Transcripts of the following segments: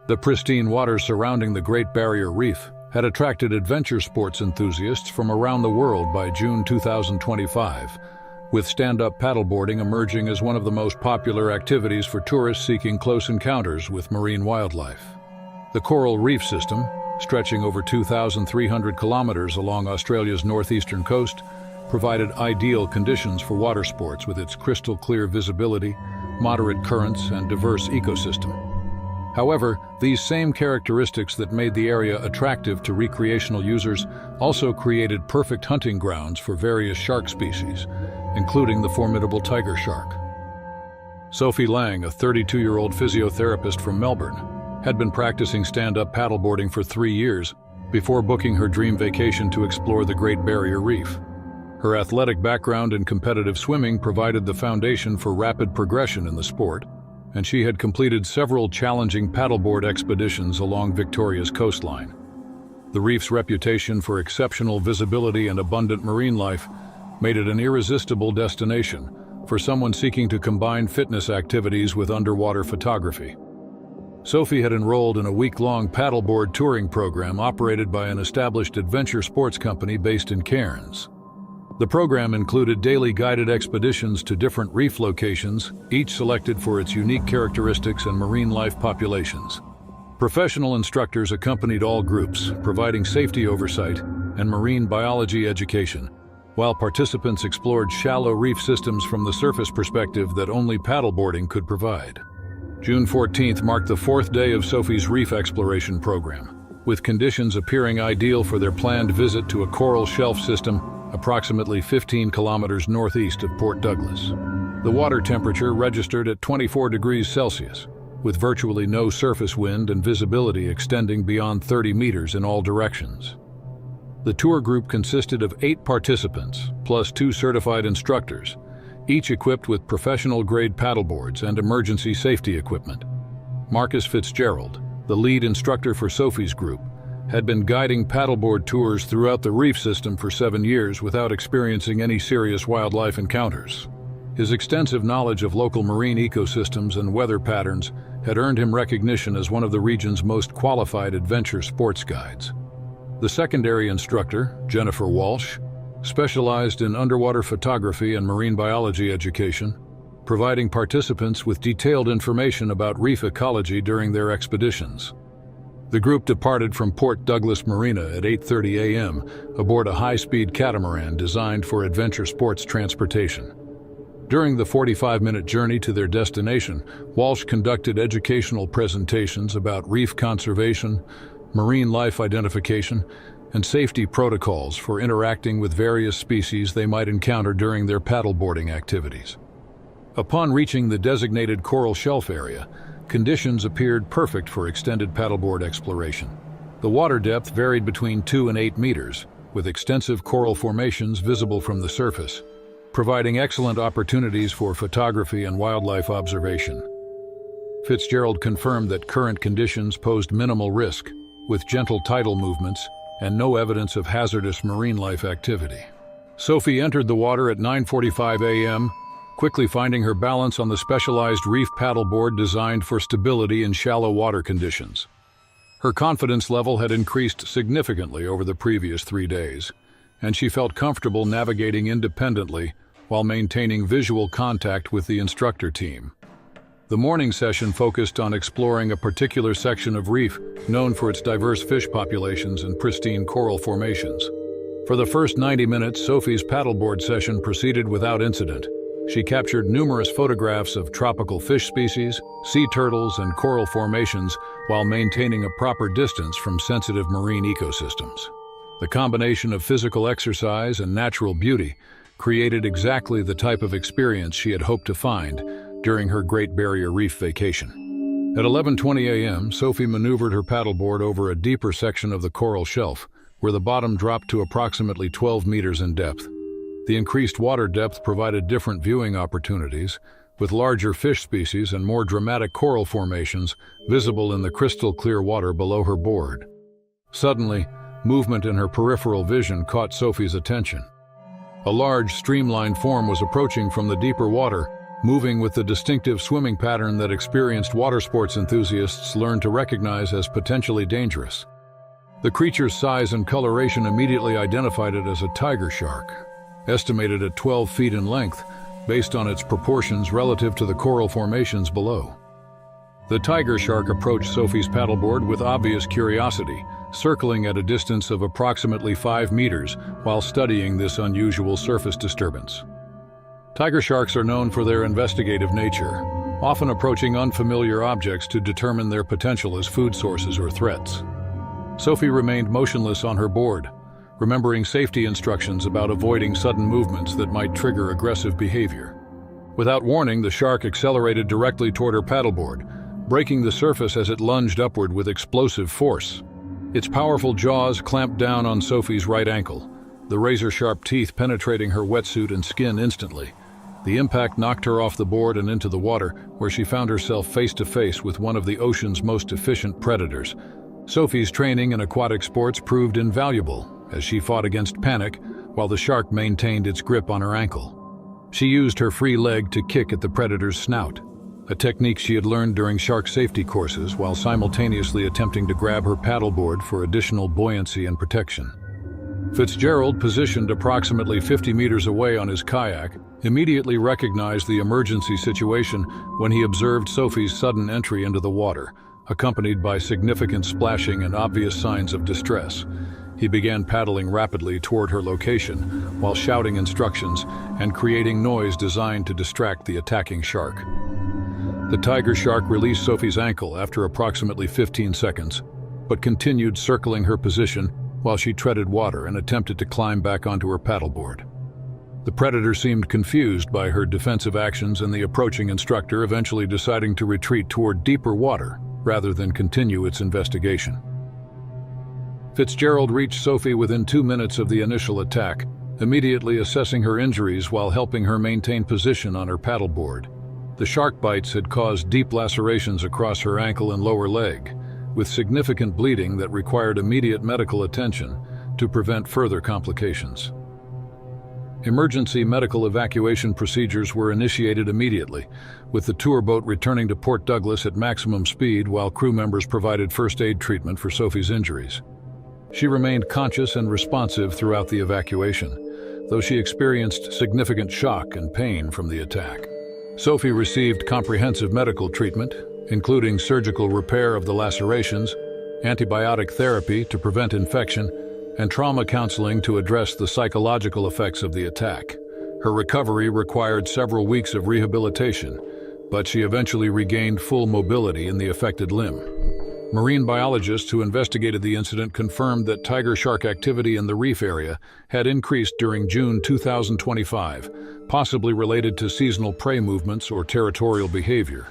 The pristine waters surrounding the Great Barrier Reef had attracted adventure sports enthusiasts from around the world by June 2025, with stand-up paddleboarding emerging as one of the most popular activities for tourists seeking close encounters with marine wildlife. The coral reef system, stretching over 2,300 kilometers along Australia's northeastern coast, provided ideal conditions for water sports with its crystal-clear visibility, moderate currents, and diverse ecosystem. However, these same characteristics that made the area attractive to recreational users also created perfect hunting grounds for various shark species, including the formidable tiger shark. Sophie Lang, a 32-year-old physiotherapist from Melbourne, had been practicing stand-up paddleboarding for 3 years before booking her dream vacation to explore the Great Barrier Reef. Her athletic background in competitive swimming provided the foundation for rapid progression in the sport, and she had completed several challenging paddleboard expeditions along Victoria's coastline. The reef's reputation for exceptional visibility and abundant marine life made it an irresistible destination for someone seeking to combine fitness activities with underwater photography. Sophie had enrolled in a week-long paddleboard touring program operated by an established adventure sports company based in Cairns. The program included daily guided expeditions to different reef locations, each selected for its unique characteristics and marine life populations. Professional instructors accompanied all groups, providing safety oversight and marine biology education, while participants explored shallow reef systems from the surface perspective that only paddleboarding could provide. June 14th marked the 4th day of Sophie's reef exploration program, with conditions appearing ideal for their planned visit to a coral shelf system approximately 15 kilometers northeast of Port Douglas. The water temperature registered at 24 degrees Celsius, with virtually no surface wind and visibility extending beyond 30 meters in all directions. The tour group consisted of 8 participants, plus 2 certified instructors, each equipped with professional-grade paddleboards and emergency safety equipment. Marcus Fitzgerald, the lead instructor for Sophie's group, had been guiding paddleboard tours throughout the reef system for 7 years without experiencing any serious wildlife encounters. His extensive knowledge of local marine ecosystems and weather patterns had earned him recognition as one of the region's most qualified adventure sports guides. The secondary instructor, Jennifer Walsh, specialized in underwater photography and marine biology education, providing participants with detailed information about reef ecology during their expeditions. The group departed from Port Douglas Marina at 8:30 a.m. aboard a high-speed catamaran designed for adventure sports transportation. During the 45-minute journey to their destination, Walsh conducted educational presentations about reef conservation, marine life identification, and safety protocols for interacting with various species they might encounter during their paddleboarding activities. Upon reaching the designated coral shelf area, conditions appeared perfect for extended paddleboard exploration. The water depth varied between 2 and 8 meters, with extensive coral formations visible from the surface, providing excellent opportunities for photography and wildlife observation. Fitzgerald confirmed that current conditions posed minimal risk, with gentle tidal movements and no evidence of hazardous marine life activity. Sophie entered the water at 9:45 a.m., quickly finding her balance on the specialized reef paddleboard designed for stability in shallow water conditions. Her confidence level had increased significantly over the previous 3 days, and she felt comfortable navigating independently while maintaining visual contact with the instructor team. The morning session focused on exploring a particular section of reef known for its diverse fish populations and pristine coral formations. For the first 90 minutes, Sophie's paddleboard session proceeded without incident. She captured numerous photographs of tropical fish species, sea turtles, and coral formations while maintaining a proper distance from sensitive marine ecosystems. The combination of physical exercise and natural beauty created exactly the type of experience she had hoped to find during her Great Barrier Reef vacation. At 11:20 a.m., Sophie maneuvered her paddleboard over a deeper section of the coral shelf, where the bottom dropped to approximately 12 meters in depth. The increased water depth provided different viewing opportunities, with larger fish species and more dramatic coral formations visible in the crystal-clear water below her board. Suddenly, movement in her peripheral vision caught Sophie's attention. A large, streamlined form was approaching from the deeper water, moving with the distinctive swimming pattern that experienced water sports enthusiasts learned to recognize as potentially dangerous. The creature's size and coloration immediately identified it as a tiger shark, estimated at 12 feet in length, based on its proportions relative to the coral formations below. The tiger shark approached Sophie's paddleboard with obvious curiosity, circling at a distance of approximately 5 meters while studying this unusual surface disturbance. Tiger sharks are known for their investigative nature, often approaching unfamiliar objects to determine their potential as food sources or threats. Sophie remained motionless on her board, remembering safety instructions about avoiding sudden movements that might trigger aggressive behavior. Without warning, the shark accelerated directly toward her paddleboard, breaking the surface as it lunged upward with explosive force. Its powerful jaws clamped down on Sophie's right ankle, the razor-sharp teeth penetrating her wetsuit and skin instantly. The impact knocked her off the board and into the water, where she found herself face-to-face with one of the ocean's most efficient predators. Sophie's training in aquatic sports proved invaluable as she fought against panic while the shark maintained its grip on her ankle. She used her free leg to kick at the predator's snout, a technique she had learned during shark safety courses while simultaneously attempting to grab her paddleboard for additional buoyancy and protection. Fitzgerald, positioned approximately 50 meters away on his kayak, immediately recognized the emergency situation when he observed Sophie's sudden entry into the water, accompanied by significant splashing and obvious signs of distress. He began paddling rapidly toward her location while shouting instructions and creating noise designed to distract the attacking shark. The tiger shark released Sophie's ankle after approximately 15 seconds, but continued circling her position while she treaded water and attempted to climb back onto her paddleboard. The predator seemed confused by her defensive actions, and the approaching instructor eventually deciding to retreat toward deeper water rather than continue its investigation. Fitzgerald reached Sophie within 2 minutes of the initial attack, immediately assessing her injuries while helping her maintain position on her paddleboard. The shark bites had caused deep lacerations across her ankle and lower leg, with significant bleeding that required immediate medical attention to prevent further complications. Emergency medical evacuation procedures were initiated immediately, with the tour boat returning to Port Douglas at maximum speed while crew members provided first aid treatment for Sophie's injuries. She remained conscious and responsive throughout the evacuation, though she experienced significant shock and pain from the attack. Sophie received comprehensive medical treatment, including surgical repair of the lacerations, antibiotic therapy to prevent infection, and trauma counseling to address the psychological effects of the attack. Her recovery required several weeks of rehabilitation, but she eventually regained full mobility in the affected limb. Marine biologists who investigated the incident confirmed that tiger shark activity in the reef area had increased during June 2025, possibly related to seasonal prey movements or territorial behavior.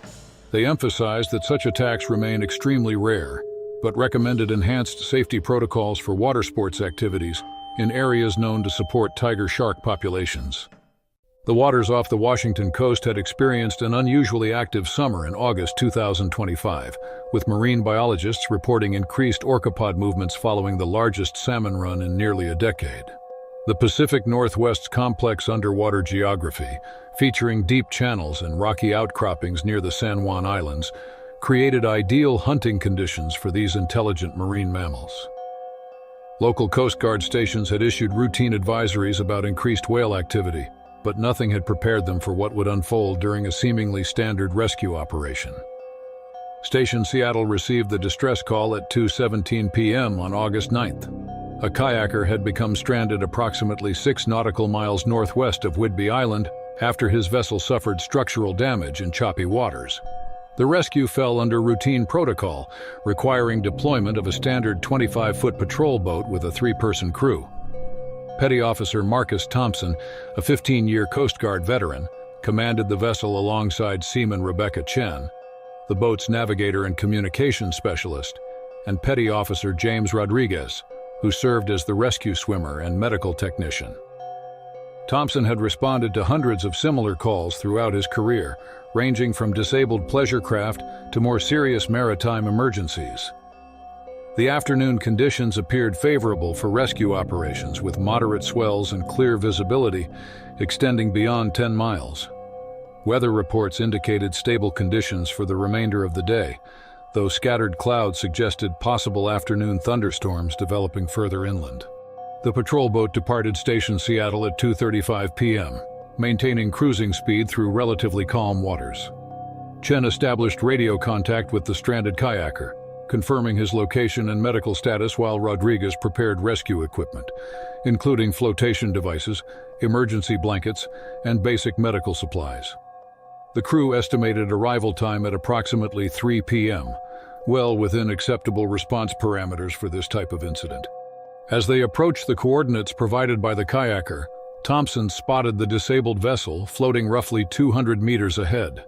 They emphasized that such attacks remain extremely rare, but recommended enhanced safety protocols for water sports activities in areas known to support tiger shark populations. The waters off the Washington coast had experienced an unusually active summer in August 2025, with marine biologists reporting increased orcapod movements following the largest salmon run in nearly a decade. The Pacific Northwest's complex underwater geography, featuring deep channels and rocky outcroppings near the San Juan Islands, created ideal hunting conditions for these intelligent marine mammals. Local Coast Guard stations had issued routine advisories about increased whale activity, but nothing had prepared them for what would unfold during a seemingly standard rescue operation. Station Seattle received the distress call at 2:17 p.m. on August 9th. A kayaker had become stranded approximately 6 nautical miles northwest of Whidbey Island after his vessel suffered structural damage in choppy waters. The rescue fell under routine protocol, requiring deployment of a standard 25-foot patrol boat with a 3-person crew. Petty Officer Marcus Thompson, a 15-year Coast Guard veteran, commanded the vessel alongside Seaman Rebecca Chen, the boat's navigator and communications specialist, and Petty Officer James Rodriguez, who served as the rescue swimmer and medical technician. Thompson had responded to hundreds of similar calls throughout his career, ranging from disabled pleasure craft to more serious maritime emergencies. The afternoon conditions appeared favorable for rescue operations, with moderate swells and clear visibility extending beyond 10 miles. Weather reports indicated stable conditions for the remainder of the day, though scattered clouds suggested possible afternoon thunderstorms developing further inland. The patrol boat departed Station Seattle at 2:35 p.m., maintaining cruising speed through relatively calm waters. Chen established radio contact with the stranded kayaker, confirming his location and medical status while Rodriguez prepared rescue equipment, including flotation devices, emergency blankets, and basic medical supplies. The crew estimated arrival time at approximately 3 p.m., well within acceptable response parameters for this type of incident. As they approached the coordinates provided by the kayaker, Thompson spotted the disabled vessel floating roughly 200 meters ahead.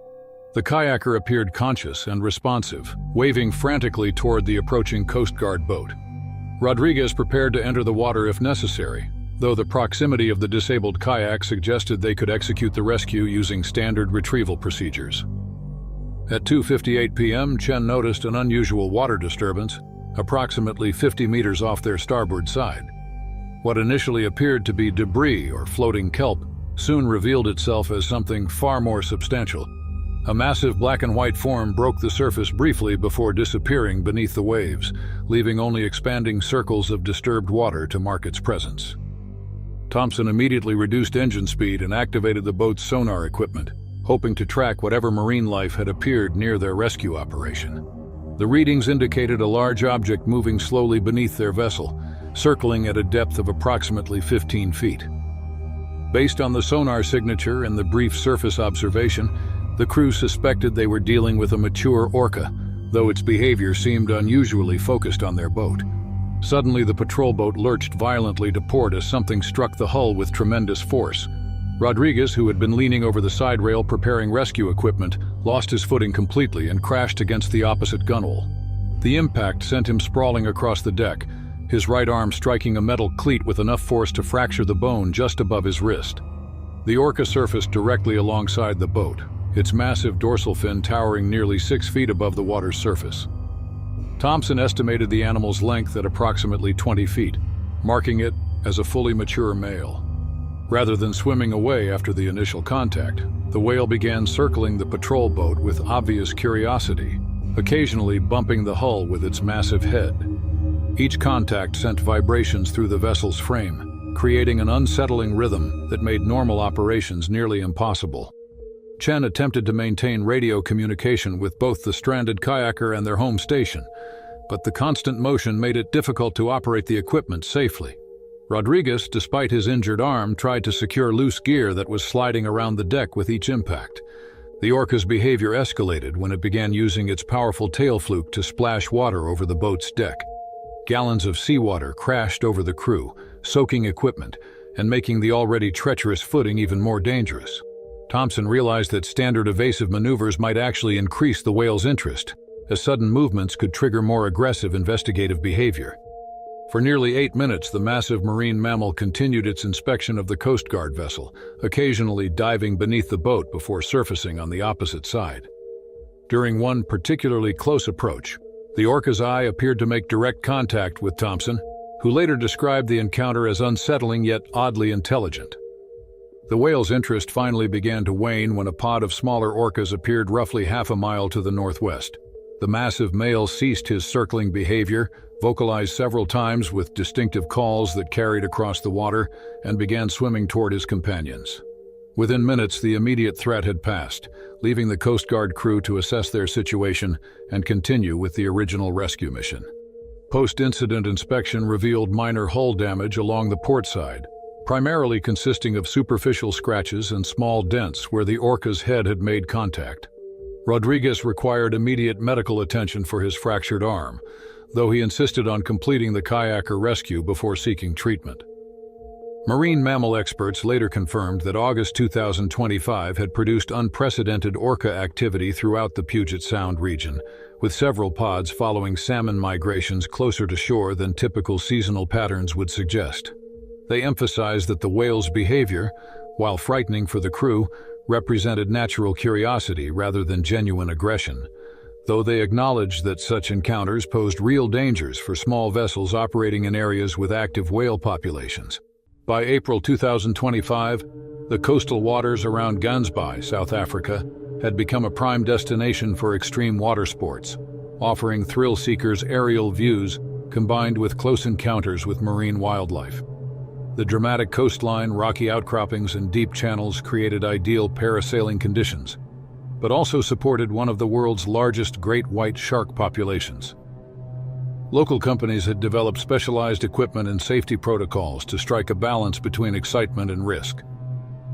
The kayaker appeared conscious and responsive, waving frantically toward the approaching Coast Guard boat. Rodriguez prepared to enter the water if necessary, though the proximity of the disabled kayak suggested they could execute the rescue using standard retrieval procedures. At 2:58 p.m., Chen noticed an unusual water disturbance, approximately 50 meters off their starboard side. What initially appeared to be debris or floating kelp soon revealed itself as something far more substantial. A massive black and white form broke the surface briefly before disappearing beneath the waves, leaving only expanding circles of disturbed water to mark its presence. Thompson immediately reduced engine speed and activated the boat's sonar equipment, hoping to track whatever marine life had appeared near their rescue operation. The readings indicated a large object moving slowly beneath their vessel, circling at a depth of approximately 15 feet. Based on the sonar signature and the brief surface observation, the crew suspected they were dealing with a mature orca, though its behavior seemed unusually focused on their boat. Suddenly, the patrol boat lurched violently to port as something struck the hull with tremendous force. Rodriguez, who had been leaning over the side rail preparing rescue equipment, lost his footing completely and crashed against the opposite gunwale. The impact sent him sprawling across the deck, his right arm striking a metal cleat with enough force to fracture the bone just above his wrist. The orca surfaced directly alongside the boat, its massive dorsal fin towering nearly 6 feet above the water's surface. Thompson estimated the animal's length at approximately 20 feet, marking it as a fully mature male. Rather than swimming away after the initial contact, the whale began circling the patrol boat with obvious curiosity, occasionally bumping the hull with its massive head. Each contact sent vibrations through the vessel's frame, creating an unsettling rhythm that made normal operations nearly impossible. Chen attempted to maintain radio communication with both the stranded kayaker and their home station, but the constant motion made it difficult to operate the equipment safely. Rodriguez, despite his injured arm, tried to secure loose gear that was sliding around the deck with each impact. The orca's behavior escalated when it began using its powerful tail fluke to splash water over the boat's deck. Gallons of seawater crashed over the crew, soaking equipment and making the already treacherous footing even more dangerous. Thompson realized that standard evasive maneuvers might actually increase the whale's interest, as sudden movements could trigger more aggressive investigative behavior. For nearly 8 minutes, the massive marine mammal continued its inspection of the Coast Guard vessel, occasionally diving beneath the boat before surfacing on the opposite side. During one particularly close approach, the orca's eye appeared to make direct contact with Thompson, who later described the encounter as unsettling yet oddly intelligent. The whale's interest finally began to wane when a pod of smaller orcas appeared roughly half a mile to the northwest. The massive male ceased his circling behavior, vocalized several times with distinctive calls that carried across the water, and began swimming toward his companions. Within minutes, the immediate threat had passed, leaving the Coast Guard crew to assess their situation and continue with the original rescue mission. Post-incident inspection revealed minor hull damage along the port side, primarily consisting of superficial scratches and small dents where the orca's head had made contact. Rodriguez required immediate medical attention for his fractured arm, though he insisted on completing the kayaker rescue before seeking treatment. Marine mammal experts later confirmed that August 2025 had produced unprecedented orca activity throughout the Puget Sound region, with several pods following salmon migrations closer to shore than typical seasonal patterns would suggest. They emphasized that the whale's behavior, while frightening for the crew, represented natural curiosity rather than genuine aggression, though they acknowledged that such encounters posed real dangers for small vessels operating in areas with active whale populations. By April 2025, The coastal waters around Gansbaai, South Africa, had become a prime destination for extreme water sports, offering thrill seekers aerial views combined with close encounters with marine wildlife. The dramatic coastline, rocky outcroppings, and deep channels created ideal parasailing conditions, but also supported one of the world's largest great white shark populations. Local companies had developed specialized equipment and safety protocols to strike a balance between excitement and risk.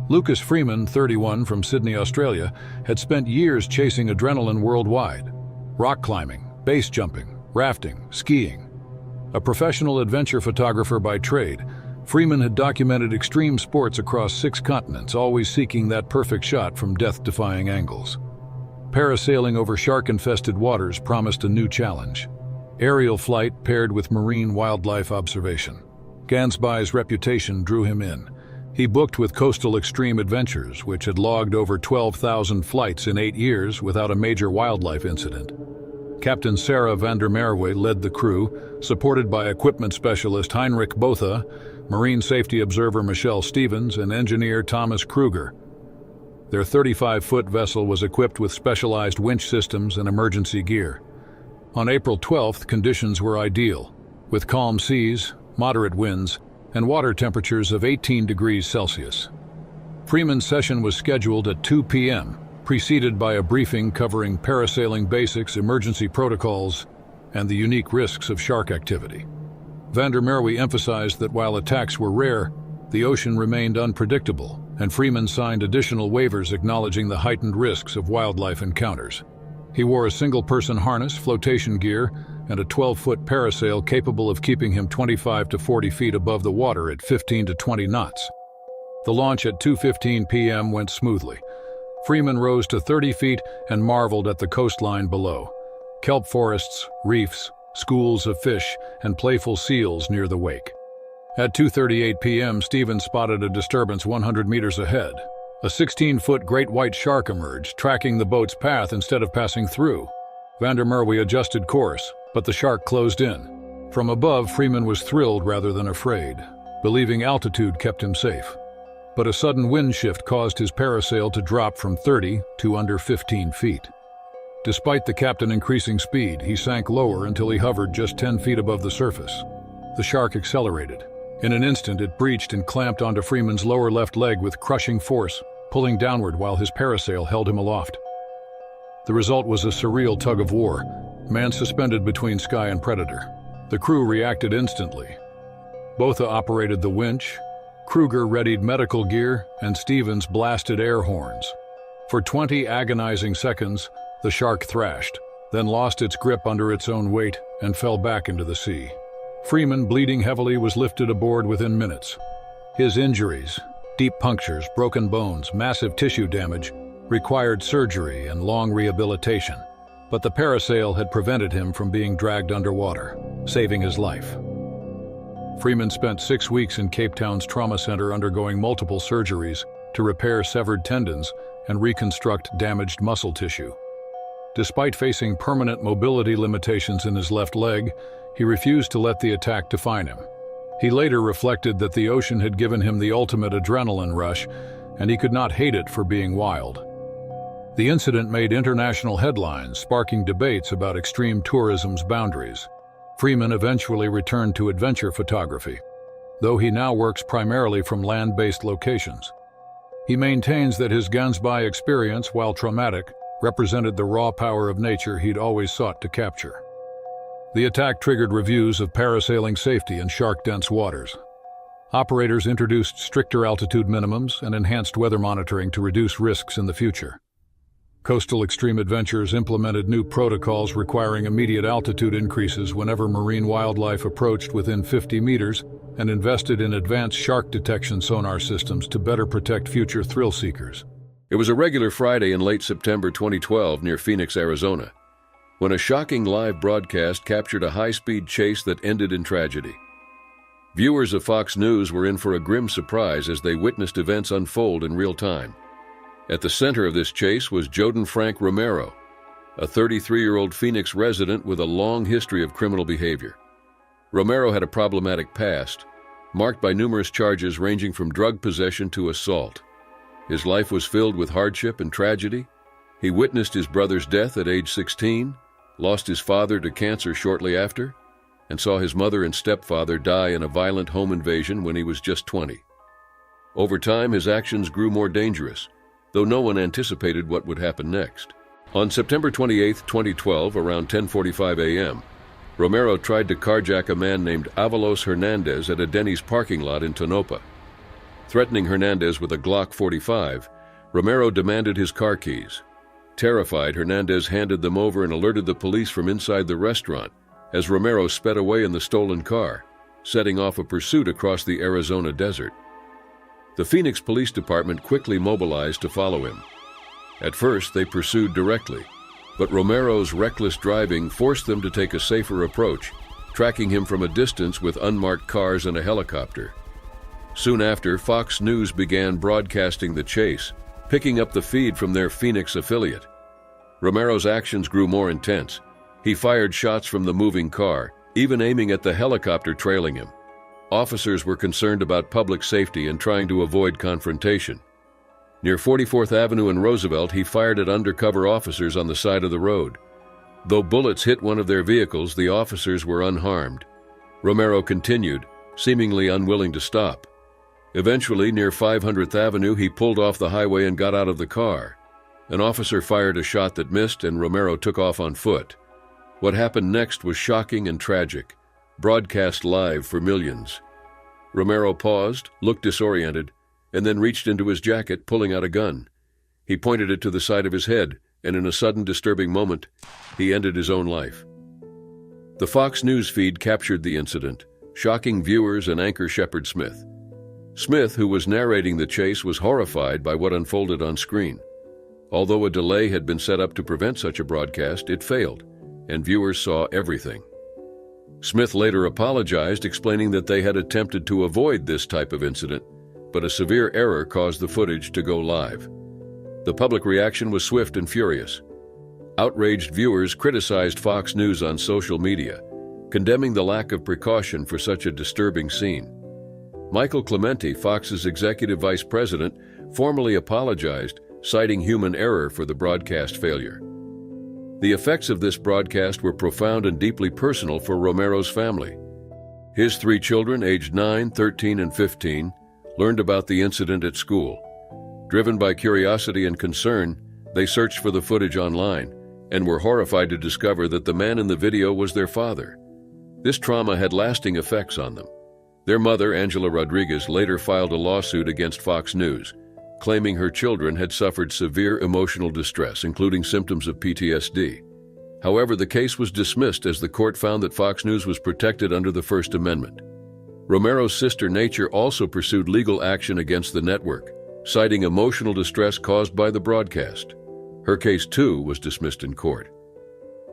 Lucas Freeman, 31, from Sydney, Australia, had spent years chasing adrenaline worldwide: rock climbing, base jumping, rafting, skiing. A professional adventure photographer by trade, Freeman had documented extreme sports across 6 continents, always seeking that perfect shot from death-defying angles. Parasailing over shark-infested waters promised a new challenge: aerial flight paired with marine wildlife observation. Gansbaai's reputation drew him in. He booked with Coastal Extreme Adventures, which had logged over 12,000 flights in 8 years without a major wildlife incident. Captain Sarah van der Merwe led the crew, supported by equipment specialist Heinrich Botha, marine safety observer Michelle Stevens, and engineer Thomas Kruger. Their 35-foot vessel was equipped with specialized winch systems and emergency gear. On April 12th, conditions were ideal, with calm seas, moderate winds, and water temperatures of 18 degrees Celsius. Freeman's session was scheduled at 2 p.m., preceded by a briefing covering parasailing basics, emergency protocols, and the unique risks of shark activity. Van der Merwe emphasized that while attacks were rare, the ocean remained unpredictable, and Freeman signed additional waivers acknowledging the heightened risks of wildlife encounters. He wore a single-person harness, flotation gear, and a 12-foot parasail capable of keeping him 25 to 40 feet above the water at 15 to 20 knots. The launch at 2:15 p.m. went smoothly. Freeman rose to 30 feet and marveled at the coastline below: kelp forests, reefs, schools of fish, and playful seals near the wake. At 2:38 p.m., Stevens spotted a disturbance 100 meters ahead. A 16-foot great white shark emerged, tracking the boat's path instead of passing through. Van der Merwe adjusted course, but the shark closed in. From above, Freeman was thrilled rather than afraid, believing altitude kept him safe. But a sudden wind shift caused his parasail to drop from 30 to under 15 feet. Despite the captain increasing speed, he sank lower until he hovered just 10 feet above the surface. The shark accelerated. In an instant, it breached and clamped onto Freeman's lower left leg with crushing force, pulling downward while his parasail held him aloft. The result was a surreal tug-of-war, man suspended between sky and predator. The crew reacted instantly. Botha operated the winch, Kruger readied medical gear, and Stevens blasted air horns. For 20 agonizing seconds, the shark thrashed, then lost its grip under its own weight and fell back into the sea. Freeman, bleeding heavily, was lifted aboard within minutes. His injuries, deep punctures, broken bones, massive tissue damage, required surgery and long rehabilitation, but the parasail had prevented him from being dragged underwater, saving his life. Freeman spent 6 weeks in Cape Town's trauma center undergoing multiple surgeries to repair severed tendons and reconstruct damaged muscle tissue. Despite facing permanent mobility limitations in his left leg, he refused to let the attack define him. He later reflected that the ocean had given him the ultimate adrenaline rush, and he could not hate it for being wild. The incident made international headlines, sparking debates about extreme tourism's boundaries. Freeman eventually returned to adventure photography, though he now works primarily from land-based locations. He maintains that his Gansbaai experience, while traumatic, represented the raw power of nature he'd always sought to capture. The attack triggered reviews of parasailing safety in shark-dense waters. Operators introduced stricter altitude minimums and enhanced weather monitoring to reduce risks in the future. Coastal Extreme Adventures implemented new protocols requiring immediate altitude increases whenever marine wildlife approached within 50 meters and invested in advanced shark detection sonar systems to better protect future thrill seekers. It was a regular Friday in late September 2012 near Phoenix, Arizona, when a shocking live broadcast captured a high-speed chase that ended in tragedy. Viewers of Fox News were in for a grim surprise as they witnessed events unfold in real time. At the center of this chase was Joden Frank Romero, a 33-year-old Phoenix resident with a long history of criminal behavior. Romero had a problematic past, marked by numerous charges ranging from drug possession to assault. His life was filled with hardship and tragedy. He witnessed his brother's death at age 16, lost his father to cancer shortly after, and saw his mother and stepfather die in a violent home invasion when he was just 20. Over time, his actions grew more dangerous, though no one anticipated what would happen next. On September 28, 2012, around 10:45 a.m., Romero tried to carjack a man named Avalos Hernandez at a Denny's parking lot in Tonopah. Threatening Hernandez with a Glock 45, Romero demanded his car keys. Terrified, Hernandez handed them over and alerted the police from inside the restaurant as Romero sped away in the stolen car, setting off a pursuit across the Arizona desert. The Phoenix Police Department quickly mobilized to follow him. At first, they pursued directly, but Romero's reckless driving forced them to take a safer approach, tracking him from a distance with unmarked cars and a helicopter. Soon after, Fox News began broadcasting the chase, picking up the feed from their Phoenix affiliate. Romero's actions grew more intense. He fired shots from the moving car, even aiming at the helicopter trailing him. Officers were concerned about public safety and trying to avoid confrontation. Near 44th Avenue and Roosevelt, he fired at undercover officers on the side of the road. Though bullets hit one of their vehicles, the officers were unharmed. Romero continued, seemingly unwilling to stop. Eventually, near 500th Avenue, he pulled off the highway and got out of the car. An officer fired a shot that missed, and Romero took off on foot. What happened next was shocking and tragic, broadcast live for millions. Romero paused, looked disoriented, and then reached into his jacket, pulling out a gun. He pointed it to the side of his head, and in a sudden, disturbing moment, he ended his own life. The Fox News feed captured the incident, shocking viewers and anchor Shepard Smith. Smith, who was narrating the chase, was horrified by what unfolded on screen. Although a delay had been set up to prevent such a broadcast, it failed, and viewers saw everything. Smith later apologized, explaining that they had attempted to avoid this type of incident, but a severe error caused the footage to go live. The public reaction was swift and furious. Outraged viewers criticized Fox News on social media, condemning the lack of precaution for such a disturbing scene. Michael Clementi, Fox's executive vice president, formally apologized, citing human error for the broadcast failure. The effects of this broadcast were profound and deeply personal for Romero's family. His 3 children, aged 9, 13, and 15, learned about the incident at school. Driven by curiosity and concern, they searched for the footage online and were horrified to discover that the man in the video was their father. This trauma had lasting effects on them. Their mother, Angela Rodriguez, later filed a lawsuit against Fox News, claiming her children had suffered severe emotional distress, including symptoms of PTSD. However, the case was dismissed as the court found that Fox News was protected under the First Amendment. Romero's sister Nature also pursued legal action against the network, citing emotional distress caused by the broadcast. Her case, too, was dismissed in court.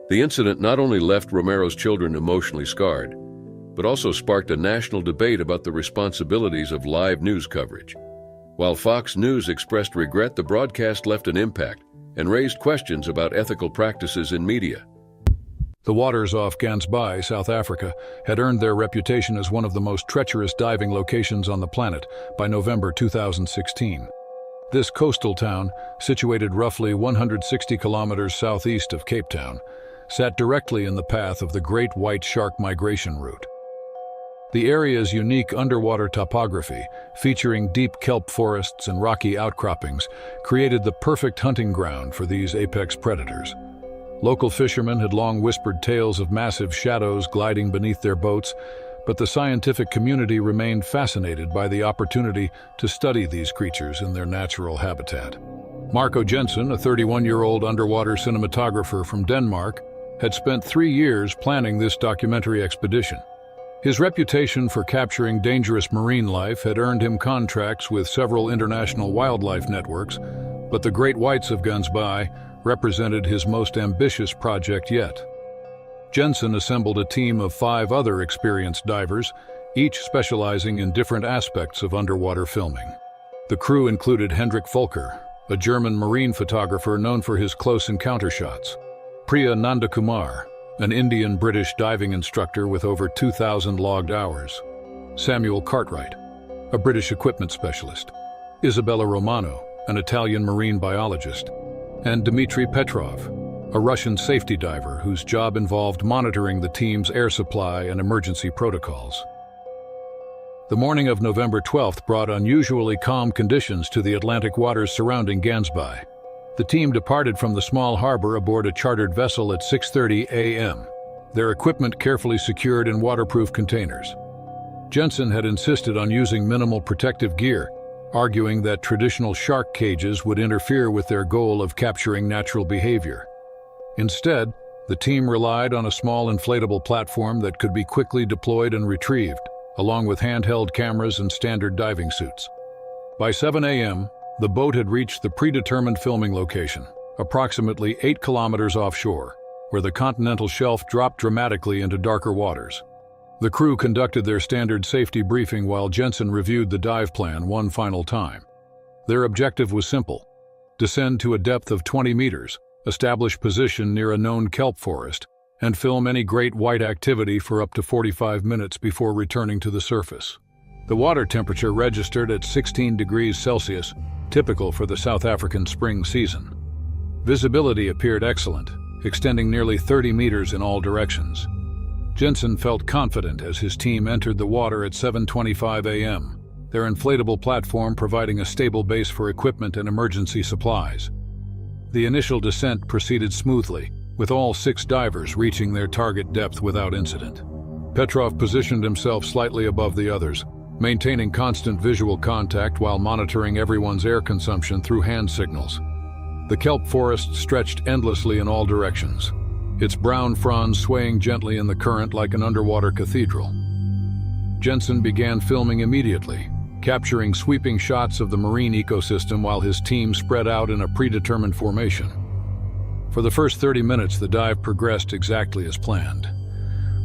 The incident not only left Romero's children emotionally scarred, but also sparked a national debate about the responsibilities of live news coverage. While Fox News expressed regret, the broadcast left an impact and raised questions about ethical practices in media. The waters off Gansbaai, South Africa, had earned their reputation as one of the most treacherous diving locations on the planet by November 2016. This coastal town, situated roughly 160 kilometers southeast of Cape Town, sat directly in the path of the great white shark migration route. The area's unique underwater topography, featuring deep kelp forests and rocky outcroppings, created the perfect hunting ground for these apex predators. Local fishermen had long whispered tales of massive shadows gliding beneath their boats, but the scientific community remained fascinated by the opportunity to study these creatures in their natural habitat. Marco Jensen, a 31-year-old underwater cinematographer from Denmark, had spent 3 years planning this documentary expedition. His reputation for capturing dangerous marine life had earned him contracts with several international wildlife networks, but the great whites of Gansbaai represented his most ambitious project yet. Jensen assembled a team of 5 other experienced divers, each specializing in different aspects of underwater filming. The crew included Hendrik Volker, a German marine photographer known for his close encounter shots; Priya Nandakumar, an Indian-British diving instructor with over 2,000 logged hours; Samuel Cartwright, a British equipment specialist; Isabella Romano, an Italian marine biologist, and Dmitry Petrov, a Russian safety diver whose job involved monitoring the team's air supply and emergency protocols. The morning of November 12th brought unusually calm conditions to the Atlantic waters surrounding Gansby. The team departed from the small harbor aboard a chartered vessel at 6:30 a.m., their equipment carefully secured in waterproof containers. Jensen had insisted on using minimal protective gear, arguing that traditional shark cages would interfere with their goal of capturing natural behavior. Instead, the team relied on a small inflatable platform that could be quickly deployed and retrieved, along with handheld cameras and standard diving suits. By 7 a.m., the boat had reached the predetermined filming location, approximately 8 kilometers offshore, where the continental shelf dropped dramatically into darker waters. The crew conducted their standard safety briefing while Jensen reviewed the dive plan one final time. Their objective was simple: descend to a depth of 20 meters, establish position near a known kelp forest, and film any great white activity for up to 45 minutes before returning to the surface. The water temperature registered at 16 degrees Celsius, typical for the South African spring season. Visibility appeared excellent, extending nearly 30 meters in all directions. Jensen felt confident as his team entered the water at 7:25 a.m., their inflatable platform providing a stable base for equipment and emergency supplies. The initial descent proceeded smoothly, with all 6 divers reaching their target depth without incident. Petrov positioned himself slightly above the others, maintaining constant visual contact while monitoring everyone's air consumption through hand signals. The kelp forest stretched endlessly in all directions, its brown fronds swaying gently in the current like an underwater cathedral. Jensen began filming immediately, capturing sweeping shots of the marine ecosystem while his team spread out in a predetermined formation. For the first 30 minutes, the dive progressed exactly as planned.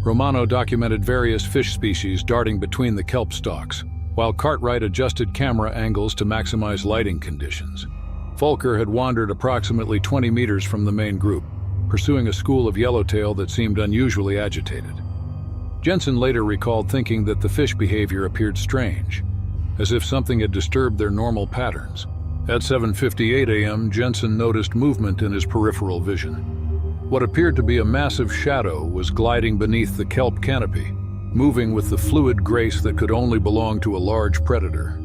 Romano documented various fish species darting between the kelp stalks, while Cartwright adjusted camera angles to maximize lighting conditions. Volker had wandered approximately 20 meters from the main group, pursuing a school of yellowtail that seemed unusually agitated. Jensen later recalled thinking that the fish behavior appeared strange, as if something had disturbed their normal patterns. At 7:58 a.m., Jensen noticed movement in his peripheral vision. What appeared to be a massive shadow was gliding beneath the kelp canopy, moving with the fluid grace that could only belong to a large predator.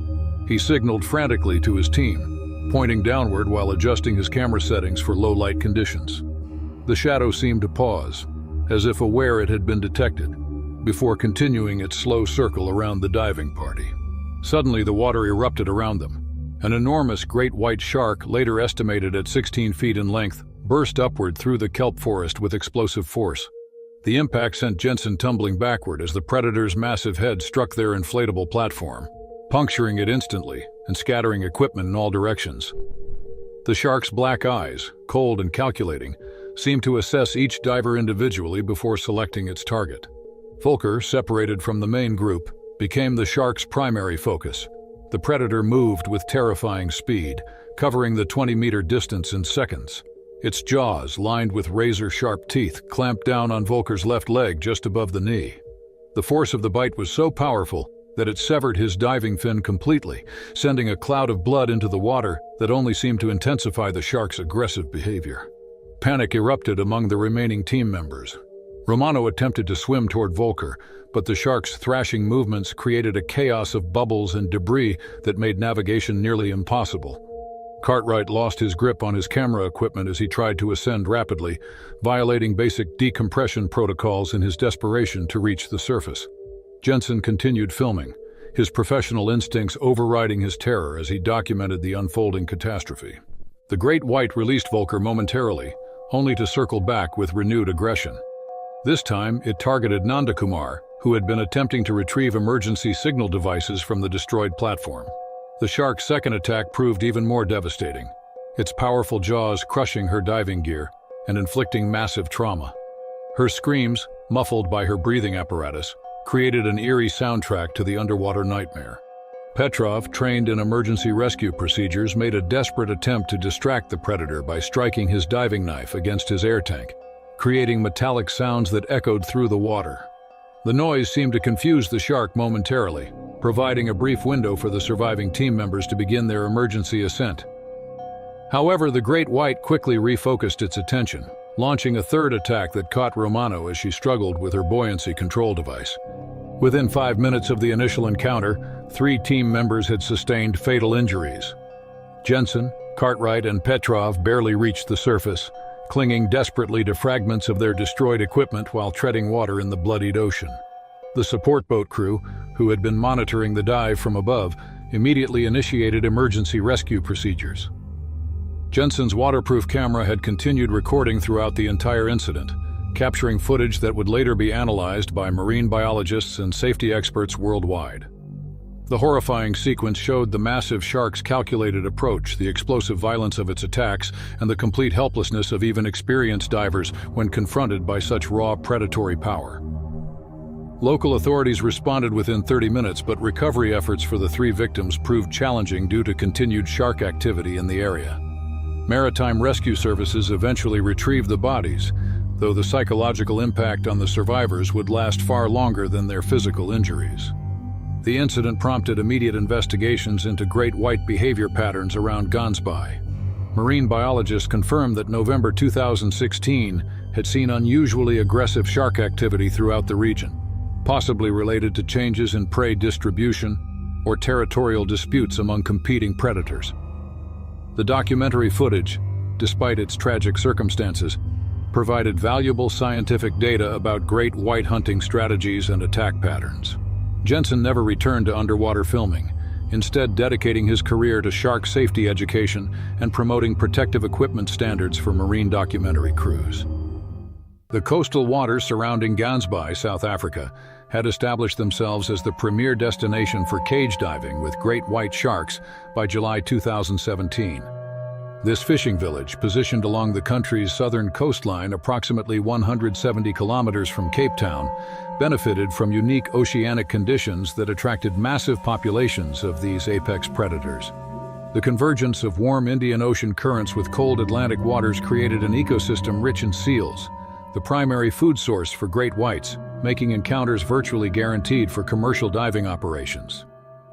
He signaled frantically to his team, pointing downward while adjusting his camera settings for low-light conditions. The shadow seemed to pause, as if aware it had been detected, before continuing its slow circle around the diving party. Suddenly, the water erupted around them. An enormous great white shark, later estimated at 16 feet in length, burst upward through the kelp forest with explosive force. The impact sent Jensen tumbling backward as the predator's massive head struck their inflatable platform, puncturing it instantly and scattering equipment in all directions. The shark's black eyes, cold and calculating, seemed to assess each diver individually before selecting its target. Volker, separated from the main group, became the shark's primary focus. The predator moved with terrifying speed, covering the 20-meter distance in seconds. Its jaws, lined with razor-sharp teeth, clamped down on Volker's left leg just above the knee. The force of the bite was so powerful that it severed his diving fin completely, sending a cloud of blood into the water that only seemed to intensify the shark's aggressive behavior. Panic erupted among the remaining team members. Romano attempted to swim toward Volker, but the shark's thrashing movements created a chaos of bubbles and debris that made navigation nearly impossible. Cartwright lost his grip on his camera equipment as he tried to ascend rapidly, violating basic decompression protocols in his desperation to reach the surface. Jensen continued filming, his professional instincts overriding his terror as he documented the unfolding catastrophe. The great white released Volker momentarily, only to circle back with renewed aggression. This time, it targeted Nandakumar, who had been attempting to retrieve emergency signal devices from the destroyed platform. The shark's second attack proved even more devastating, its powerful jaws crushing her diving gear and inflicting massive trauma. Her screams, muffled by her breathing apparatus, created an eerie soundtrack to the underwater nightmare. Petrov, trained in emergency rescue procedures, made a desperate attempt to distract the predator by striking his diving knife against his air tank, creating metallic sounds that echoed through the water. The noise seemed to confuse the shark momentarily, providing a brief window for the surviving team members to begin their emergency ascent. However, the great white quickly refocused its attention, launching a third attack that caught Romano as she struggled with her buoyancy control device. Within 5 minutes of the initial encounter, 3 team members had sustained fatal injuries. Jensen, Cartwright, and Petrov barely reached the surface, clinging desperately to fragments of their destroyed equipment while treading water in the bloodied ocean. The support boat crew, who had been monitoring the dive from above, immediately initiated emergency rescue procedures. Jensen's waterproof camera had continued recording throughout the entire incident, capturing footage that would later be analyzed by marine biologists and safety experts worldwide. The horrifying sequence showed the massive shark's calculated approach, the explosive violence of its attacks, and the complete helplessness of even experienced divers when confronted by such raw predatory power. Local authorities responded within 30 minutes, but recovery efforts for the 3 victims proved challenging due to continued shark activity in the area. Maritime rescue services eventually retrieved the bodies, though the psychological impact on the survivors would last far longer than their physical injuries. The incident prompted immediate investigations into great white behavior patterns around Gansbai. Marine biologists confirmed that November 2016 had seen unusually aggressive shark activity throughout the region, possibly related to changes in prey distribution or territorial disputes among competing predators. The documentary footage, despite its tragic circumstances, provided valuable scientific data about great white hunting strategies and attack patterns. Jensen never returned to underwater filming, instead dedicating his career to shark safety education and promoting protective equipment standards for marine documentary crews. The coastal waters surrounding Gansbai, South Africa, had established themselves as the premier destination for cage diving with great white sharks by July 2017. This fishing village, positioned along the country's southern coastline approximately 170 kilometers from Cape Town, benefited from unique oceanic conditions that attracted massive populations of these apex predators. The convergence of warm Indian Ocean currents with cold Atlantic waters created an ecosystem rich in seals, the primary food source for great whites, making encounters virtually guaranteed for commercial diving operations.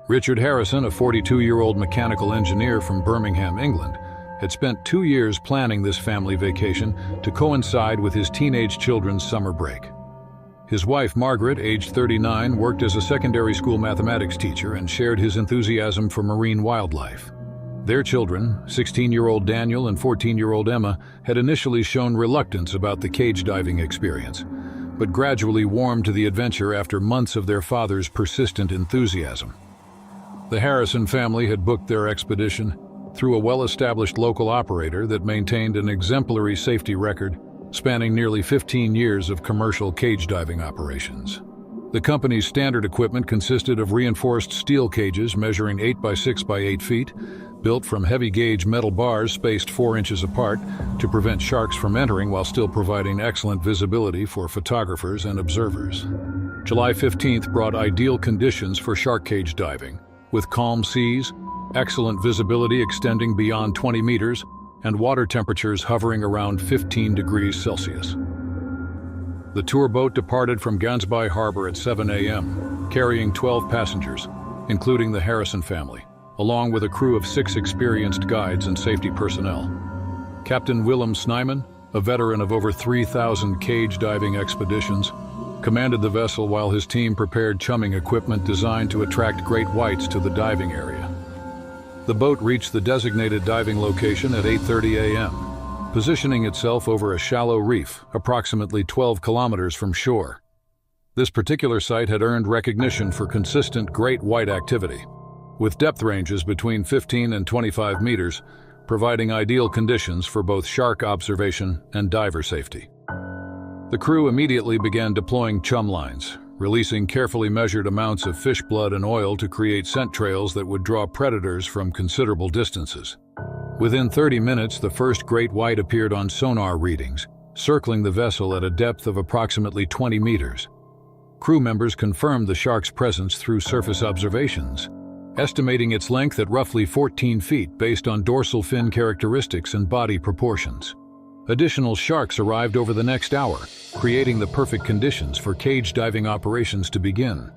Richard Harrison, a 42-year-old mechanical engineer from Birmingham, England, had spent 2 years planning this family vacation to coincide with his teenage children's summer break. His wife, Margaret, aged 39, worked as a secondary school mathematics teacher and shared his enthusiasm for marine wildlife. Their children, 16-year-old Daniel and 14-year-old Emma, had initially shown reluctance about the cage diving experience, but gradually warmed to the adventure after months of their father's persistent enthusiasm. The Harrison family had booked their expedition through a well-established local operator that maintained an exemplary safety record, spanning nearly 15 years of commercial cage diving operations. The company's standard equipment consisted of reinforced steel cages measuring 8 by 6 by 8 feet, built from heavy-gauge metal bars spaced 4 inches apart to prevent sharks from entering while still providing excellent visibility for photographers and observers. July 15th brought ideal conditions for shark cage diving, with calm seas, excellent visibility extending beyond 20 meters, and water temperatures hovering around 15 degrees Celsius. The tour boat departed from Gansbai Harbor at 7 a.m., carrying 12 passengers, including the Harrison family, along with a crew of 6 experienced guides and safety personnel. Captain Willem Snyman, a veteran of over 3,000 cage diving expeditions, commanded the vessel while his team prepared chumming equipment designed to attract great whites to the diving area. The boat reached the designated diving location at 8:30 a.m., positioning itself over a shallow reef, approximately 12 kilometers from shore. This particular site had earned recognition for consistent great white activity, with depth ranges between 15 and 25 meters, providing ideal conditions for both shark observation and diver safety. The crew immediately began deploying chum lines, releasing carefully measured amounts of fish blood and oil to create scent trails that would draw predators from considerable distances. Within 30 minutes, the first great white appeared on sonar readings, circling the vessel at a depth of approximately 20 meters. Crew members confirmed the shark's presence through surface observations, estimating its length at roughly 14 feet based on dorsal fin characteristics and body proportions. Additional sharks arrived over the next hour, creating the perfect conditions for cage diving operations to begin.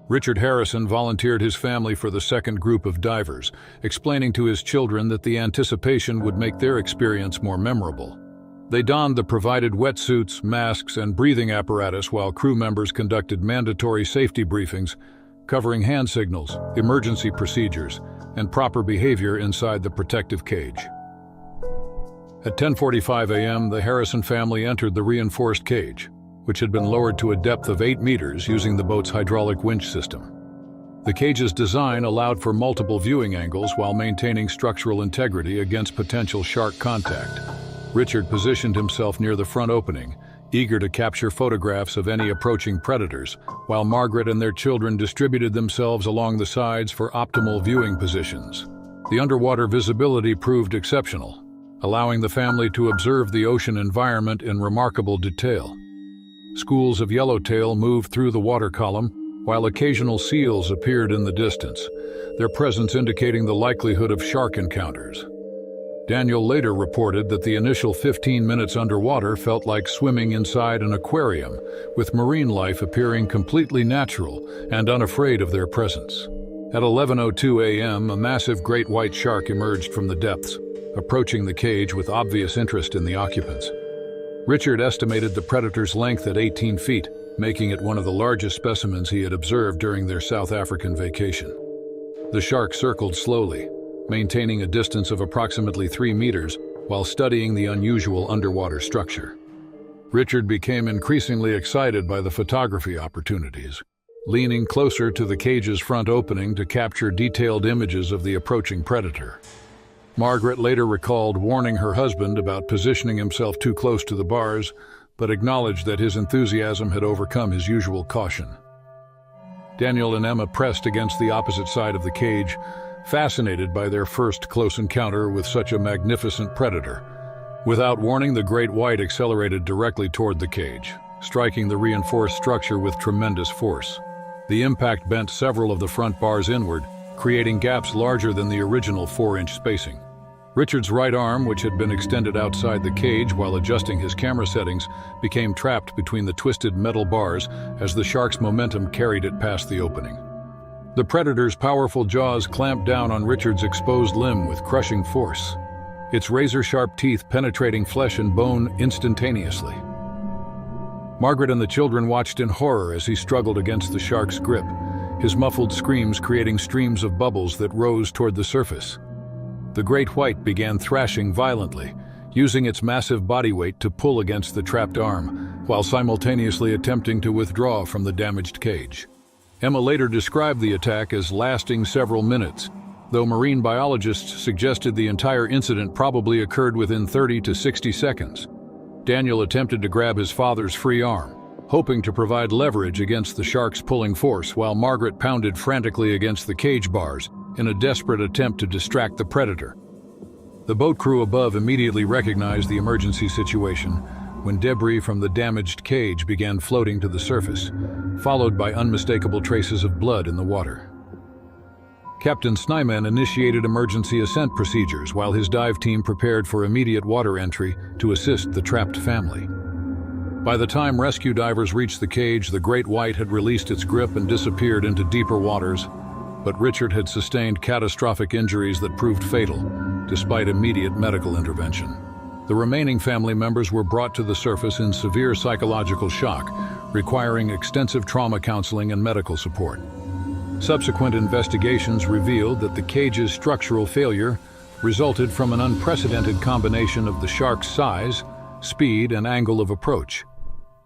Richard Harrison volunteered his family for the second group of divers, explaining to his children that the anticipation would make their experience more memorable. They donned the provided wetsuits, masks, and breathing apparatus while crew members conducted mandatory safety briefings covering hand signals, emergency procedures, and proper behavior inside the protective cage. At 10:45 a.m., the Harrison family entered the reinforced cage, which had been lowered to a depth of 8 meters using the boat's hydraulic winch system. The cage's design allowed for multiple viewing angles while maintaining structural integrity against potential shark contact. Richard positioned himself near the front opening, eager to capture photographs of any approaching predators, while Margaret and their children distributed themselves along the sides for optimal viewing positions. The underwater visibility proved exceptional, allowing the family to observe the ocean environment in remarkable detail. Schools of yellowtail moved through the water column, while occasional seals appeared in the distance, their presence indicating the likelihood of shark encounters. Daniel later reported that the initial 15 minutes underwater felt like swimming inside an aquarium, with marine life appearing completely natural and unafraid of their presence. At 11:02 a.m., a massive great white shark emerged from the depths, approaching the cage with obvious interest in the occupants. Richard estimated the predator's length at 18 feet, making it one of the largest specimens he had observed during their South African vacation. The shark circled slowly, maintaining a distance of approximately 3 meters while studying the unusual underwater structure. Richard became increasingly excited by the photography opportunities, leaning closer to the cage's front opening to capture detailed images of the approaching predator. Margaret later recalled warning her husband about positioning himself too close to the bars, but acknowledged that his enthusiasm had overcome his usual caution. Daniel and Emma pressed against the opposite side of the cage, fascinated by their first close encounter with such a magnificent predator. Without warning, the great white accelerated directly toward the cage, striking the reinforced structure with tremendous force. The impact bent several of the front bars inward, creating gaps larger than the original 4-inch spacing. Richard's right arm, which had been extended outside the cage while adjusting his camera settings, became trapped between the twisted metal bars as the shark's momentum carried it past the opening. The predator's powerful jaws clamped down on Richard's exposed limb with crushing force, its razor-sharp teeth penetrating flesh and bone instantaneously. Margaret and the children watched in horror as he struggled against the shark's grip, his muffled screams creating streams of bubbles that rose toward the surface. The great white began thrashing violently, using its massive body weight to pull against the trapped arm, while simultaneously attempting to withdraw from the damaged cage. Emma later described the attack as lasting several minutes, though marine biologists suggested the entire incident probably occurred within 30 to 60 seconds. Daniel attempted to grab his father's free arm, hoping to provide leverage against the shark's pulling force, while Margaret pounded frantically against the cage bars in a desperate attempt to distract the predator. The boat crew above immediately recognized the emergency situation when debris from the damaged cage began floating to the surface, followed by unmistakable traces of blood in the water. Captain Snyman initiated emergency ascent procedures while his dive team prepared for immediate water entry to assist the trapped family. By the time rescue divers reached the cage, the great white had released its grip and disappeared into deeper waters, but Richard had sustained catastrophic injuries that proved fatal, despite immediate medical intervention. The remaining family members were brought to the surface in severe psychological shock, requiring extensive trauma counseling and medical support. Subsequent investigations revealed that the cage's structural failure resulted from an unprecedented combination of the shark's size, speed, and angle of approach,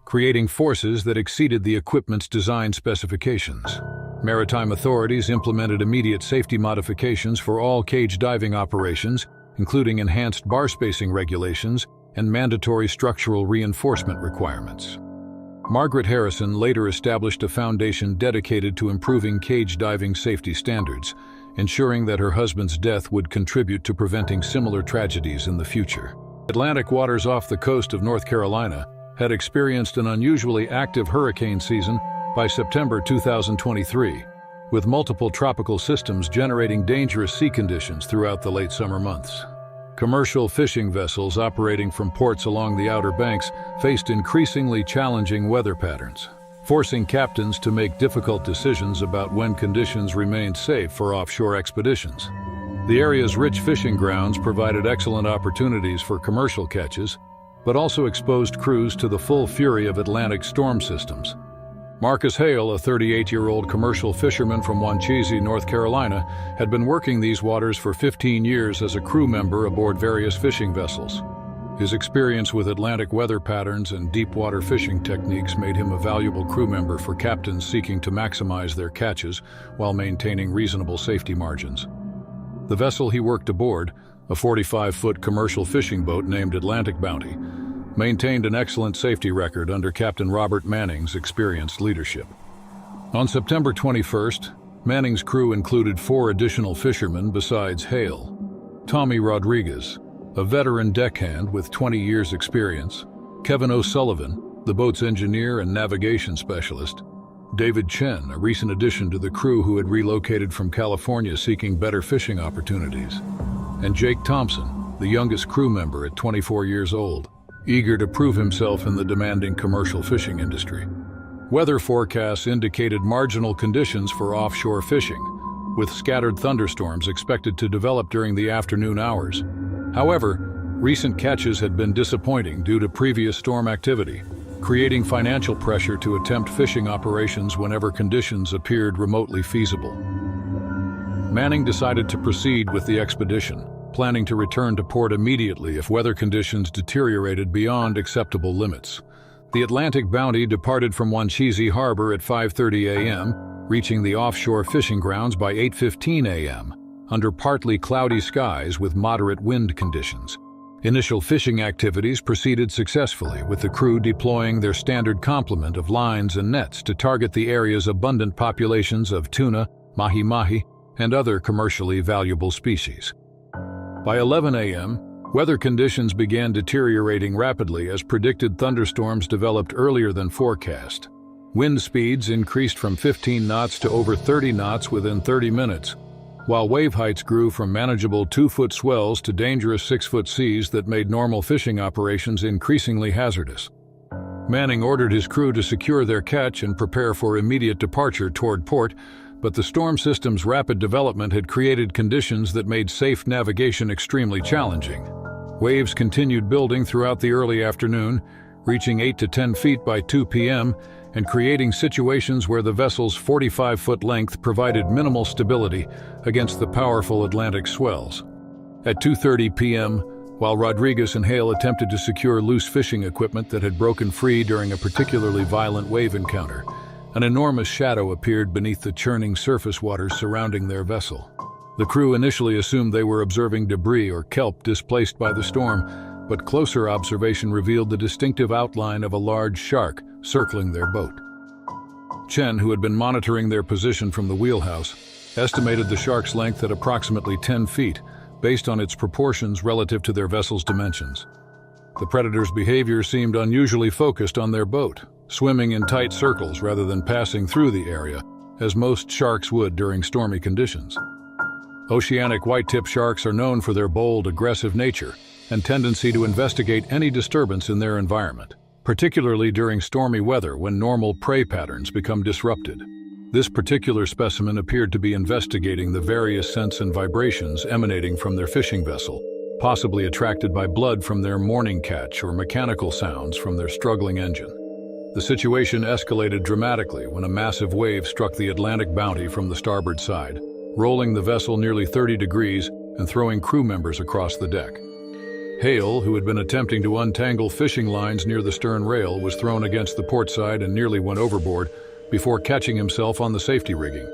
creating forces that exceeded the equipment's design specifications. Maritime authorities implemented immediate safety modifications for all cage diving operations, including enhanced bar spacing regulations and mandatory structural reinforcement requirements. Margaret Harrison later established a foundation dedicated to improving cage diving safety standards, ensuring that her husband's death would contribute to preventing similar tragedies in the future. Atlantic waters off the coast of North Carolina had experienced an unusually active hurricane season by September 2023, with multiple tropical systems generating dangerous sea conditions throughout the late summer months. Commercial fishing vessels operating from ports along the Outer Banks faced increasingly challenging weather patterns. forcing captains to make difficult decisions about when conditions remained safe for offshore expeditions. The area's rich fishing grounds provided excellent opportunities for commercial catches, but also exposed crews to the full fury of Atlantic storm systems. Marcus Hale, a 38-year-old commercial fisherman from Wanchese, North Carolina, had been working these waters for 15 years as a crew member aboard various fishing vessels. His experience with Atlantic weather patterns and deep-water fishing techniques made him a valuable crew member for captains seeking to maximize their catches while maintaining reasonable safety margins. The vessel he worked aboard, a 45-foot commercial fishing boat named Atlantic Bounty, maintained an excellent safety record under Captain Robert Manning's experienced leadership. On September 21st, Manning's crew included 4 additional fishermen besides Hale: Tommy Rodriguez, a veteran deckhand with 20 years' experience; Kevin O'Sullivan, the boat's engineer and navigation specialist; David Chen, a recent addition to the crew who had relocated from California seeking better fishing opportunities; and Jake Thompson, the youngest crew member at 24 years old, eager to prove himself in the demanding commercial fishing industry. Weather forecasts indicated marginal conditions for offshore fishing, with scattered thunderstorms expected to develop during the afternoon hours. However, recent catches had been disappointing due to previous storm activity, creating financial pressure to attempt fishing operations whenever conditions appeared remotely feasible. Manning decided to proceed with the expedition, planning to return to port immediately if weather conditions deteriorated beyond acceptable limits. The Atlantic Bounty departed from Wanchese Harbor at 5:30 a.m., reaching the offshore fishing grounds by 8:15 a.m., under partly cloudy skies with moderate wind conditions. Initial fishing activities proceeded successfully, with the crew deploying their standard complement of lines and nets to target the area's abundant populations of tuna, mahi-mahi, and other commercially valuable species. By 11 a.m., weather conditions began deteriorating rapidly as predicted thunderstorms developed earlier than forecast. Wind speeds increased from 15 knots to over 30 knots within 30 minutes, while wave heights grew from manageable 2-foot swells to dangerous 6-foot seas that made normal fishing operations increasingly hazardous. Manning ordered his crew to secure their catch and prepare for immediate departure toward port, but the storm system's rapid development had created conditions that made safe navigation extremely challenging. Waves continued building throughout the early afternoon, reaching 8 to 10 feet by 2 p.m., and creating situations where the vessel's 45-foot length provided minimal stability against the powerful Atlantic swells. At 2:30 p.m., while Rodriguez and Hale attempted to secure loose fishing equipment that had broken free during a particularly violent wave encounter, an enormous shadow appeared beneath the churning surface waters surrounding their vessel. The crew initially assumed they were observing debris or kelp displaced by the storm, but closer observation revealed the distinctive outline of a large shark circling their boat. Chen, who had been monitoring their position from the wheelhouse, estimated the shark's length at approximately 10 feet, based on its proportions relative to their vessel's dimensions. The predator's behavior seemed unusually focused on their boat, swimming in tight circles rather than passing through the area, as most sharks would during stormy conditions. Oceanic white-tip sharks are known for their bold, aggressive nature and tendency to investigate any disturbance in their environment, particularly during stormy weather when normal prey patterns become disrupted. This particular specimen appeared to be investigating the various scents and vibrations emanating from their fishing vessel, possibly attracted by blood from their morning catch or mechanical sounds from their struggling engine. The situation escalated dramatically when a massive wave struck the Atlantic Bounty from the starboard side, rolling the vessel nearly 30 degrees and throwing crew members across the deck. Hale, who had been attempting to untangle fishing lines near the stern rail, was thrown against the port side and nearly went overboard before catching himself on the safety rigging.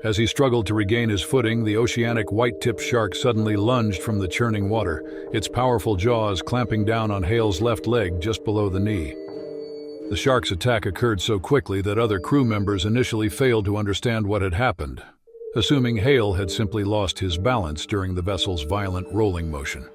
As he struggled to regain his footing, the oceanic white-tip shark suddenly lunged from the churning water, its powerful jaws clamping down on Hale's left leg just below the knee. The shark's attack occurred so quickly that other crew members initially failed to understand what had happened, assuming Hale had simply lost his balance during the vessel's violent rolling motion.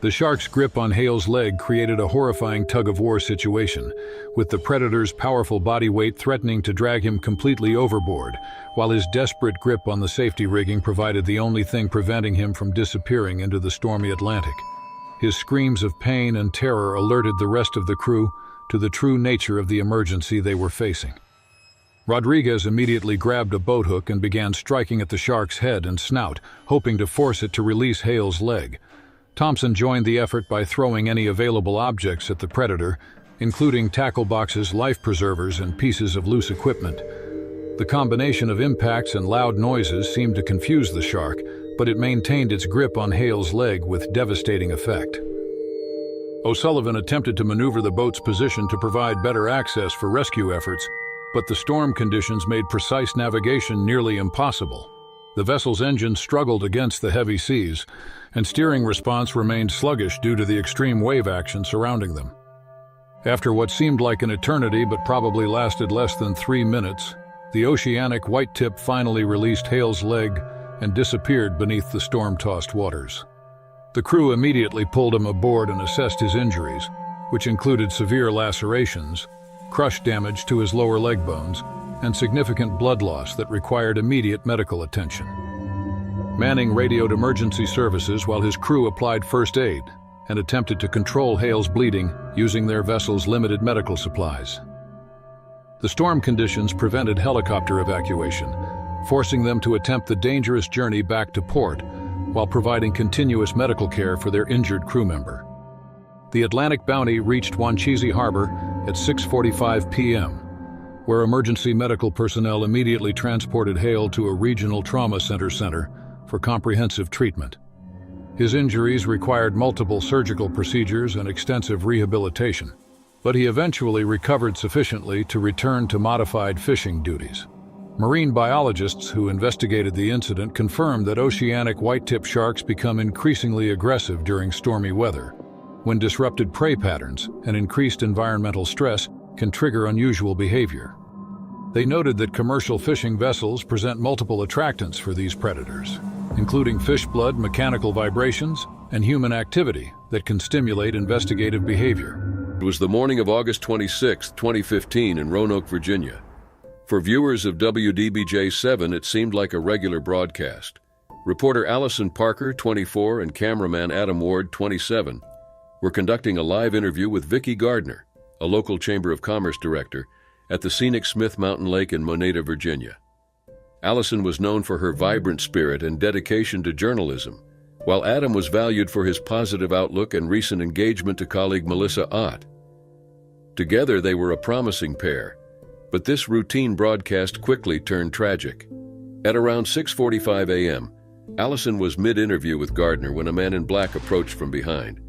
The shark's grip on Hale's leg created a horrifying tug-of-war situation, with the predator's powerful body weight threatening to drag him completely overboard, while his desperate grip on the safety rigging provided the only thing preventing him from disappearing into the stormy Atlantic. His screams of pain and terror alerted the rest of the crew, to the true nature of the emergency they were facing. Rodriguez immediately grabbed a boathook and began striking at the shark's head and snout, hoping to force it to release Hale's leg. Thompson joined the effort by throwing any available objects at the predator, including tackle boxes, life preservers, and pieces of loose equipment. The combination of impacts and loud noises seemed to confuse the shark, but it maintained its grip on Hale's leg with devastating effect. O'Sullivan attempted to maneuver the boat's position to provide better access for rescue efforts, but the storm conditions made precise navigation nearly impossible. The vessel's engine struggled against the heavy seas, and steering response remained sluggish due to the extreme wave action surrounding them. After what seemed like an eternity but probably lasted less than 3 minutes, the oceanic white-tip finally released Hale's leg and disappeared beneath the storm-tossed waters. The crew immediately pulled him aboard and assessed his injuries, which included severe lacerations, crush damage to his lower leg bones, and significant blood loss that required immediate medical attention. Manning radioed emergency services while his crew applied first aid and attempted to control Hale's bleeding using their vessel's limited medical supplies. The storm conditions prevented helicopter evacuation, forcing them to attempt the dangerous journey back to port while providing continuous medical care for their injured crew member. The Atlantic Bounty reached Wanchese Harbor at 6:45 p.m., where emergency medical personnel immediately transported Hale to a regional trauma center for comprehensive treatment. His injuries required multiple surgical procedures and extensive rehabilitation, but he eventually recovered sufficiently to return to modified fishing duties. Marine biologists who investigated the incident confirmed that oceanic white-tip sharks become increasingly aggressive during stormy weather, when disrupted prey patterns and increased environmental stress can trigger unusual behavior. They noted that commercial fishing vessels present multiple attractants for these predators, including fish blood, mechanical vibrations, and human activity that can stimulate investigative behavior. It was the morning of August 26, 2015 in Roanoke, Virginia. For viewers of WDBJ-7, it seemed like a regular broadcast. Reporter Allison Parker, 24, and cameraman Adam Ward, 27, were conducting a live interview with Vicki Gardner, a local Chamber of Commerce director, at the scenic Smith Mountain Lake in Moneta, Virginia. Allison was known for her vibrant spirit and dedication to journalism, while Adam was valued for his positive outlook and recent engagement to colleague Melissa Ott. Together they were a promising pair, but this routine broadcast quickly turned tragic. At around 6:45 a.m., Allison was mid-interview with Gardner when a man in black approached from behind.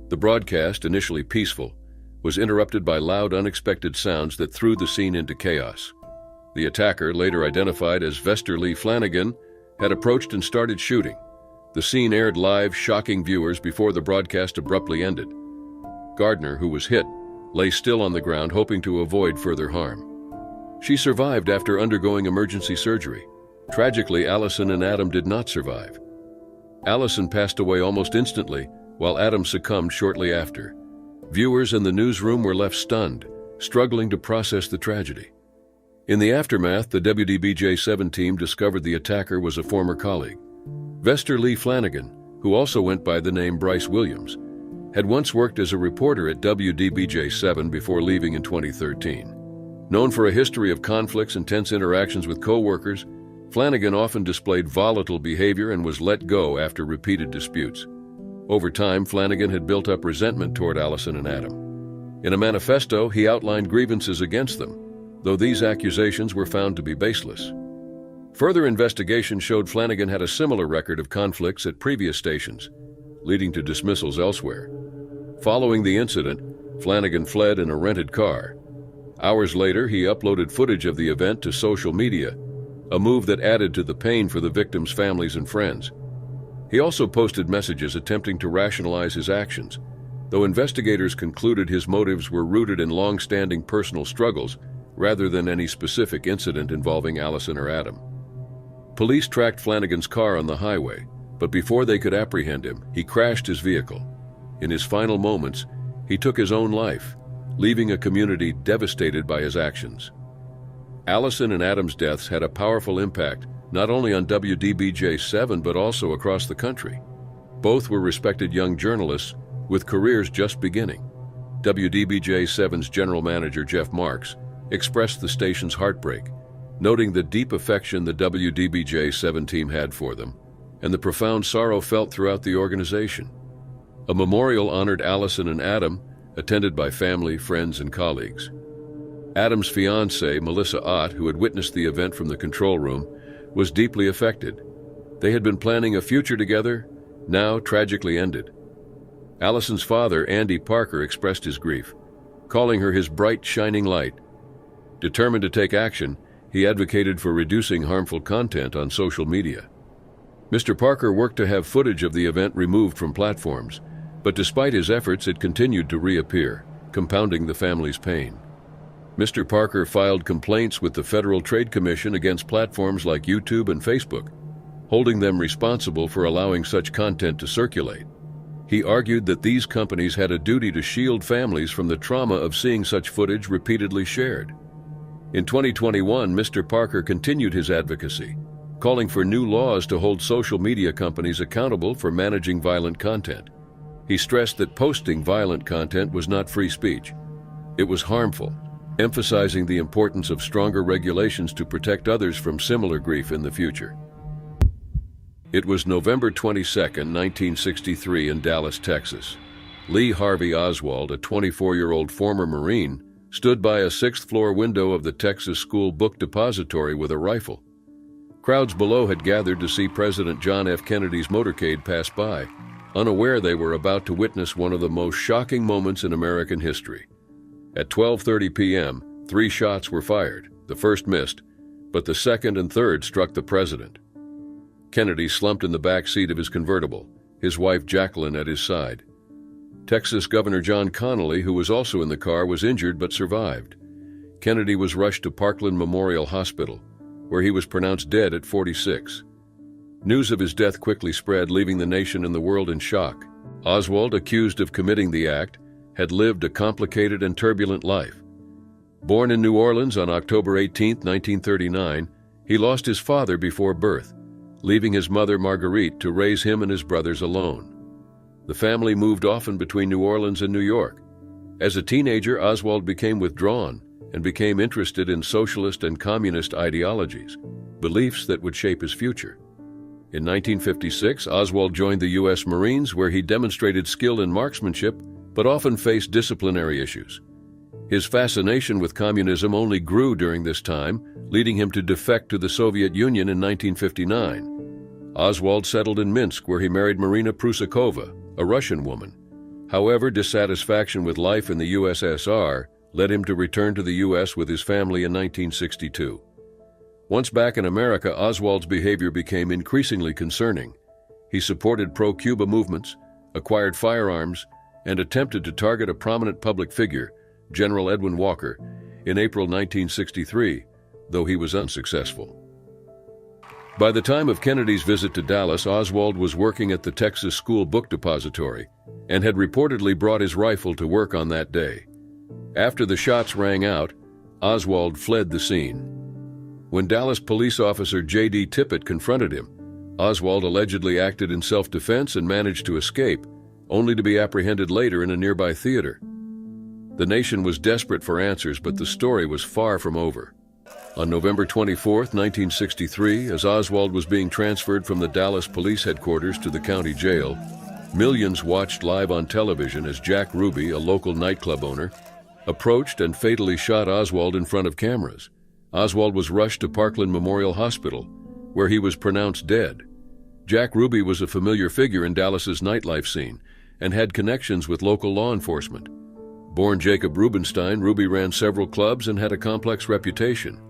The broadcast, initially peaceful, was interrupted by loud, unexpected sounds that threw the scene into chaos. The attacker, later identified as Vester Lee Flanagan, had approached and started shooting. The scene aired live, shocking viewers before the broadcast abruptly ended. Gardner, who was hit, lay still on the ground, hoping to avoid further harm. She survived after undergoing emergency surgery. Tragically, Allison and Adam did not survive. Allison passed away almost instantly, while Adam succumbed shortly after. Viewers in the newsroom were left stunned, struggling to process the tragedy. In the aftermath, the WDBJ-7 team discovered the attacker was a former colleague. Vester Lee Flanagan, who also went by the name Bryce Williams, had once worked as a reporter at WDBJ-7 before leaving in 2013. Known for a history of conflicts and tense interactions with co-workers, Flanagan often displayed volatile behavior and was let go after repeated disputes. Over time, Flanagan had built up resentment toward Allison and Adam. In a manifesto, he outlined grievances against them, though these accusations were found to be baseless. Further investigation showed Flanagan had a similar record of conflicts at previous stations, leading to dismissals elsewhere. Following the incident, Flanagan fled in a rented car. Hours later, he uploaded footage of the event to social media, a move that added to the pain for the victims' families and friends. He also posted messages attempting to rationalize his actions, though investigators concluded his motives were rooted in long-standing personal struggles rather than any specific incident involving Allison or Adam. Police tracked Flanagan's car on the highway, but before they could apprehend him, he crashed his vehicle. In his final moments, he took his own life, leaving a community devastated by his actions. Allison and Adam's deaths had a powerful impact not only on WDBJ-7 but also across the country. Both were respected young journalists with careers just beginning. WDBJ-7's general manager Jeff Marks expressed the station's heartbreak, noting the deep affection the WDBJ-7 team had for them and the profound sorrow felt throughout the organization. A memorial honored Allison and Adam, attended by family, friends, and colleagues. Adam's fiancée, Melissa Ott, who had witnessed the event from the control room, was deeply affected. They had been planning a future together, now tragically ended. Allison's father, Andy Parker, expressed his grief, calling her his bright, shining light. Determined to take action, he advocated for reducing harmful content on social media. Mr. Parker worked to have footage of the event removed from platforms, but despite his efforts, it continued to reappear, compounding the family's pain. Mr. Parker filed complaints with the Federal Trade Commission against platforms like YouTube and Facebook, holding them responsible for allowing such content to circulate. He argued that these companies had a duty to shield families from the trauma of seeing such footage repeatedly shared. In 2021, Mr. Parker continued his advocacy, calling for new laws to hold social media companies accountable for managing violent content. He stressed that posting violent content was not free speech. It was harmful, emphasizing the importance of stronger regulations to protect others from similar grief in the future. It was November 22, 1963 in Dallas, Texas. Lee Harvey Oswald, a 24-year-old former Marine, stood by a sixth-floor window of the Texas School Book Depository with a rifle. Crowds below had gathered to see President John F. Kennedy's motorcade pass by, unaware they were about to witness one of the most shocking moments in American history. At 12:30 p.m., 3 shots were fired. The first missed, but the second and third struck the president. Kennedy slumped in the back seat of his convertible, his wife Jacqueline at his side. Texas Governor John Connally, who was also in the car, was injured but survived. Kennedy was rushed to Parkland Memorial Hospital, where he was pronounced dead at 46. News of his death quickly spread, leaving the nation and the world in shock. Oswald, accused of committing the act, had lived a complicated and turbulent life. Born in New Orleans on October 18, 1939, he lost his father before birth, leaving his mother Marguerite to raise him and his brothers alone. The family moved often between New Orleans and New York. As a teenager, Oswald became withdrawn and became interested in socialist and communist ideologies, beliefs that would shape his future. In 1956, Oswald joined the U.S. Marines, where he demonstrated skill in marksmanship but often faced disciplinary issues. His fascination with communism only grew during this time, leading him to defect to the Soviet Union in 1959. Oswald settled in Minsk, where he married Marina Prusakova, a Russian woman. However, dissatisfaction with life in the USSR led him to return to the U.S. with his family in 1962. Once back in America, Oswald's behavior became increasingly concerning. He supported pro-Cuba movements, acquired firearms, and attempted to target a prominent public figure, General Edwin Walker, in April 1963, though he was unsuccessful. By the time of Kennedy's visit to Dallas, Oswald was working at the Texas School Book Depository and had reportedly brought his rifle to work on that day. After the shots rang out, Oswald fled the scene. When Dallas police officer J.D. Tippit confronted him, Oswald allegedly acted in self-defense and managed to escape, only to be apprehended later in a nearby theater. The nation was desperate for answers, but the story was far from over. On November 24, 1963, as Oswald was being transferred from the Dallas police headquarters to the county jail, millions watched live on television as Jack Ruby, a local nightclub owner, approached and fatally shot Oswald in front of cameras. Oswald was rushed to Parkland Memorial Hospital, where he was pronounced dead. Jack Ruby was a familiar figure in Dallas's nightlife scene and had connections with local law enforcement. Born Jacob Rubenstein, Ruby ran several clubs and had a complex reputation.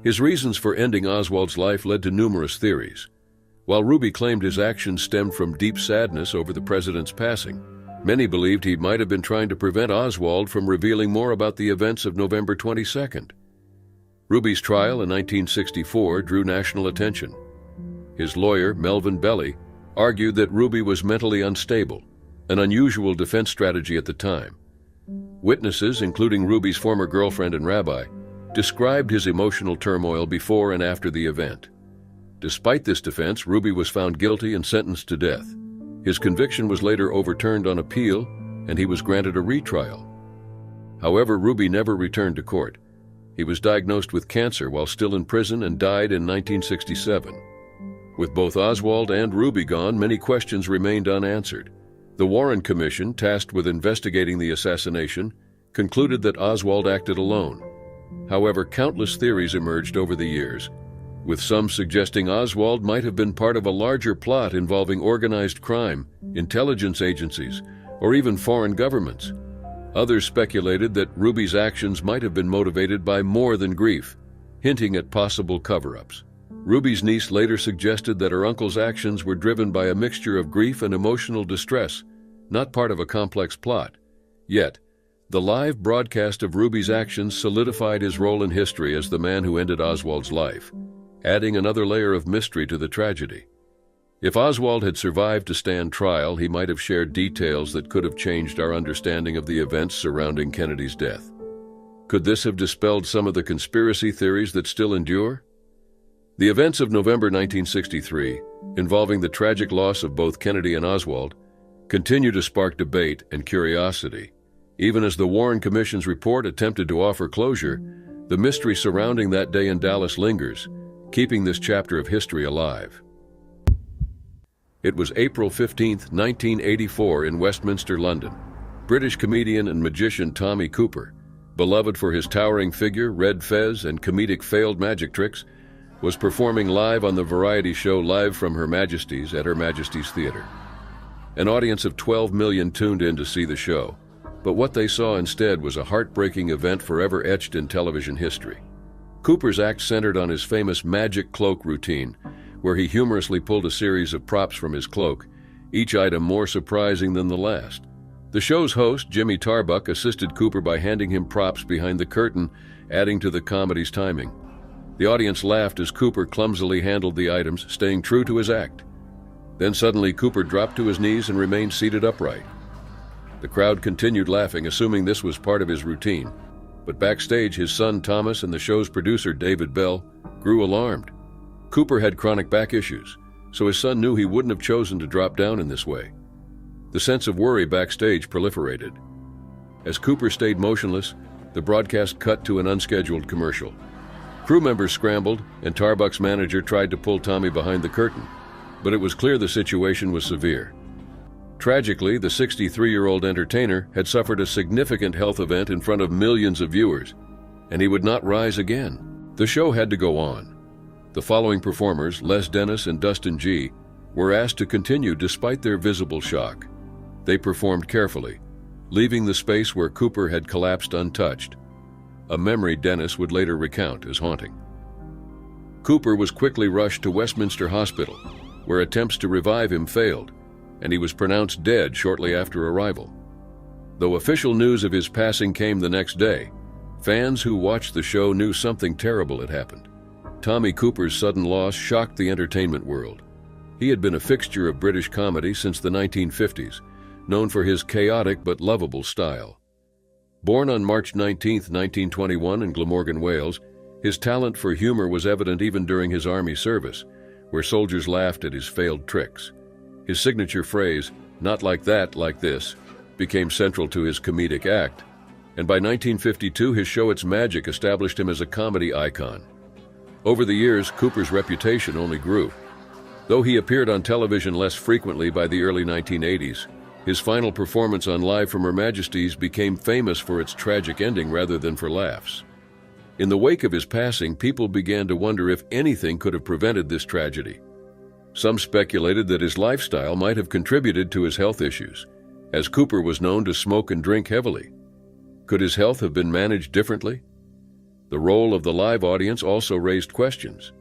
His reasons for ending Oswald's life led to numerous theories. While Ruby claimed his actions stemmed from deep sadness over the president's passing, many believed he might have been trying to prevent Oswald from revealing more about the events of November 22nd. Ruby's trial in 1964 drew national attention. His lawyer, Melvin Belly, argued that Ruby was mentally unstable, an unusual defense strategy at the time. Witnesses, including Ruby's former girlfriend and rabbi, described his emotional turmoil before and after the event. Despite this defense, Ruby was found guilty and sentenced to death. His conviction was later overturned on appeal, and he was granted a retrial. However, Ruby never returned to court. He was diagnosed with cancer while still in prison and died in 1967. With both Oswald and Ruby gone, many questions remained unanswered. The Warren Commission, tasked with investigating the assassination, concluded that Oswald acted alone. However, countless theories emerged over the years, with some suggesting Oswald might have been part of a larger plot involving organized crime, intelligence agencies, or even foreign governments. Others speculated that Ruby's actions might have been motivated by more than grief, hinting at possible cover-ups. Ruby's niece later suggested that her uncle's actions were driven by a mixture of grief and emotional distress, not part of a complex plot. Yet, the live broadcast of Ruby's actions solidified his role in history as the man who ended Oswald's life, adding another layer of mystery to the tragedy. If Oswald had survived to stand trial, he might have shared details that could have changed our understanding of the events surrounding Kennedy's death. Could this have dispelled some of the conspiracy theories that still endure? The events of November 1963, involving the tragic loss of both Kennedy and Oswald, continue to spark debate and curiosity. Even as the Warren Commission's report attempted to offer closure, the mystery surrounding that day in Dallas lingers, keeping this chapter of history alive. It was April 15, 1984, in Westminster, London. British comedian and magician Tommy Cooper, beloved for his towering figure, red fez, and comedic failed magic tricks, was performing live on the variety show Live from Her Majesty's at Her Majesty's Theatre. An audience of 12 million tuned in to see the show, but what they saw instead was a heartbreaking event forever etched in television history. Cooper's act centered on his famous magic cloak routine, where he humorously pulled a series of props from his cloak, each item more surprising than the last. The show's host, Jimmy Tarbuck, assisted Cooper by handing him props behind the curtain, adding to the comedy's timing. The audience laughed as Cooper clumsily handled the items, staying true to his act. Then suddenly Cooper dropped to his knees and remained seated upright. The crowd continued laughing, assuming this was part of his routine. But backstage, his son Thomas and the show's producer, David Bell, grew alarmed. Cooper had chronic back issues, so his son knew he wouldn't have chosen to drop down in this way. The sense of worry backstage proliferated. As Cooper stayed motionless, the broadcast cut to an unscheduled commercial. Crew members scrambled, and Tarbuck's manager tried to pull Tommy behind the curtain, but it was clear the situation was severe. Tragically, the 63-year-old entertainer had suffered a significant health event in front of millions of viewers, and he would not rise again. The show had to go on. The following performers, Les Dennis and Dustin G., were asked to continue despite their visible shock. They performed carefully, leaving the space where Cooper had collapsed untouched, a memory Dennis would later recount as haunting. Cooper was quickly rushed to Westminster Hospital, where attempts to revive him failed, and he was pronounced dead shortly after arrival. Though official news of his passing came the next day, fans who watched the show knew something terrible had happened. Tommy Cooper's sudden loss shocked the entertainment world. He had been a fixture of British comedy since the 1950s, known for his chaotic but lovable style. Born on March 19, 1921 in Glamorgan, Wales, his talent for humor was evident even during his army service, where soldiers laughed at his failed tricks. His signature phrase, "Not like that, like this," became central to his comedic act, and by 1952 his show It's Magic established him as a comedy icon. Over the years, Cooper's reputation only grew. Though he appeared on television less frequently by the early 1980s, his final performance on Live from Her Majesty's became famous for its tragic ending rather than for laughs. In the wake of his passing, people began to wonder if anything could have prevented this tragedy. Some speculated that his lifestyle might have contributed to his health issues, as Cooper was known to smoke and drink heavily. Could his health have been managed differently? The role of the live audience also raised questions.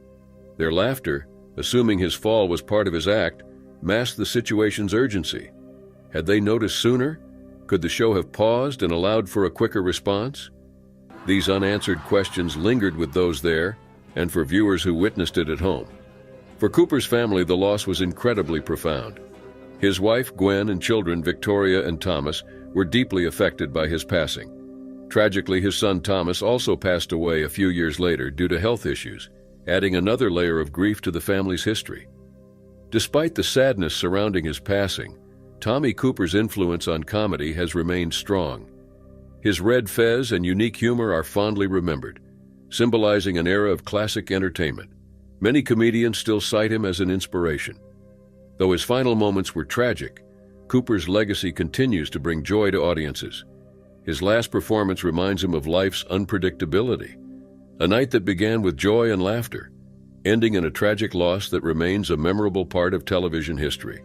Their laughter, assuming his fall was part of his act, masked the situation's urgency. Had they noticed sooner? Could the show have paused and allowed for a quicker response? These unanswered questions lingered with those there and for viewers who witnessed it at home. For Cooper's family, the loss was incredibly profound. His wife, Gwen, and children, Victoria and Thomas, were deeply affected by his passing. Tragically, his son Thomas also passed away a few years later due to health issues, adding another layer of grief to the family's history. Despite the sadness surrounding his passing, Tommy Cooper's influence on comedy has remained strong. His red fez and unique humor are fondly remembered, symbolizing an era of classic entertainment. Many comedians still cite him as an inspiration. Though his final moments were tragic, Cooper's legacy continues to bring joy to audiences. His last performance reminds him of life's unpredictability, a night that began with joy and laughter, ending in a tragic loss that remains a memorable part of television history.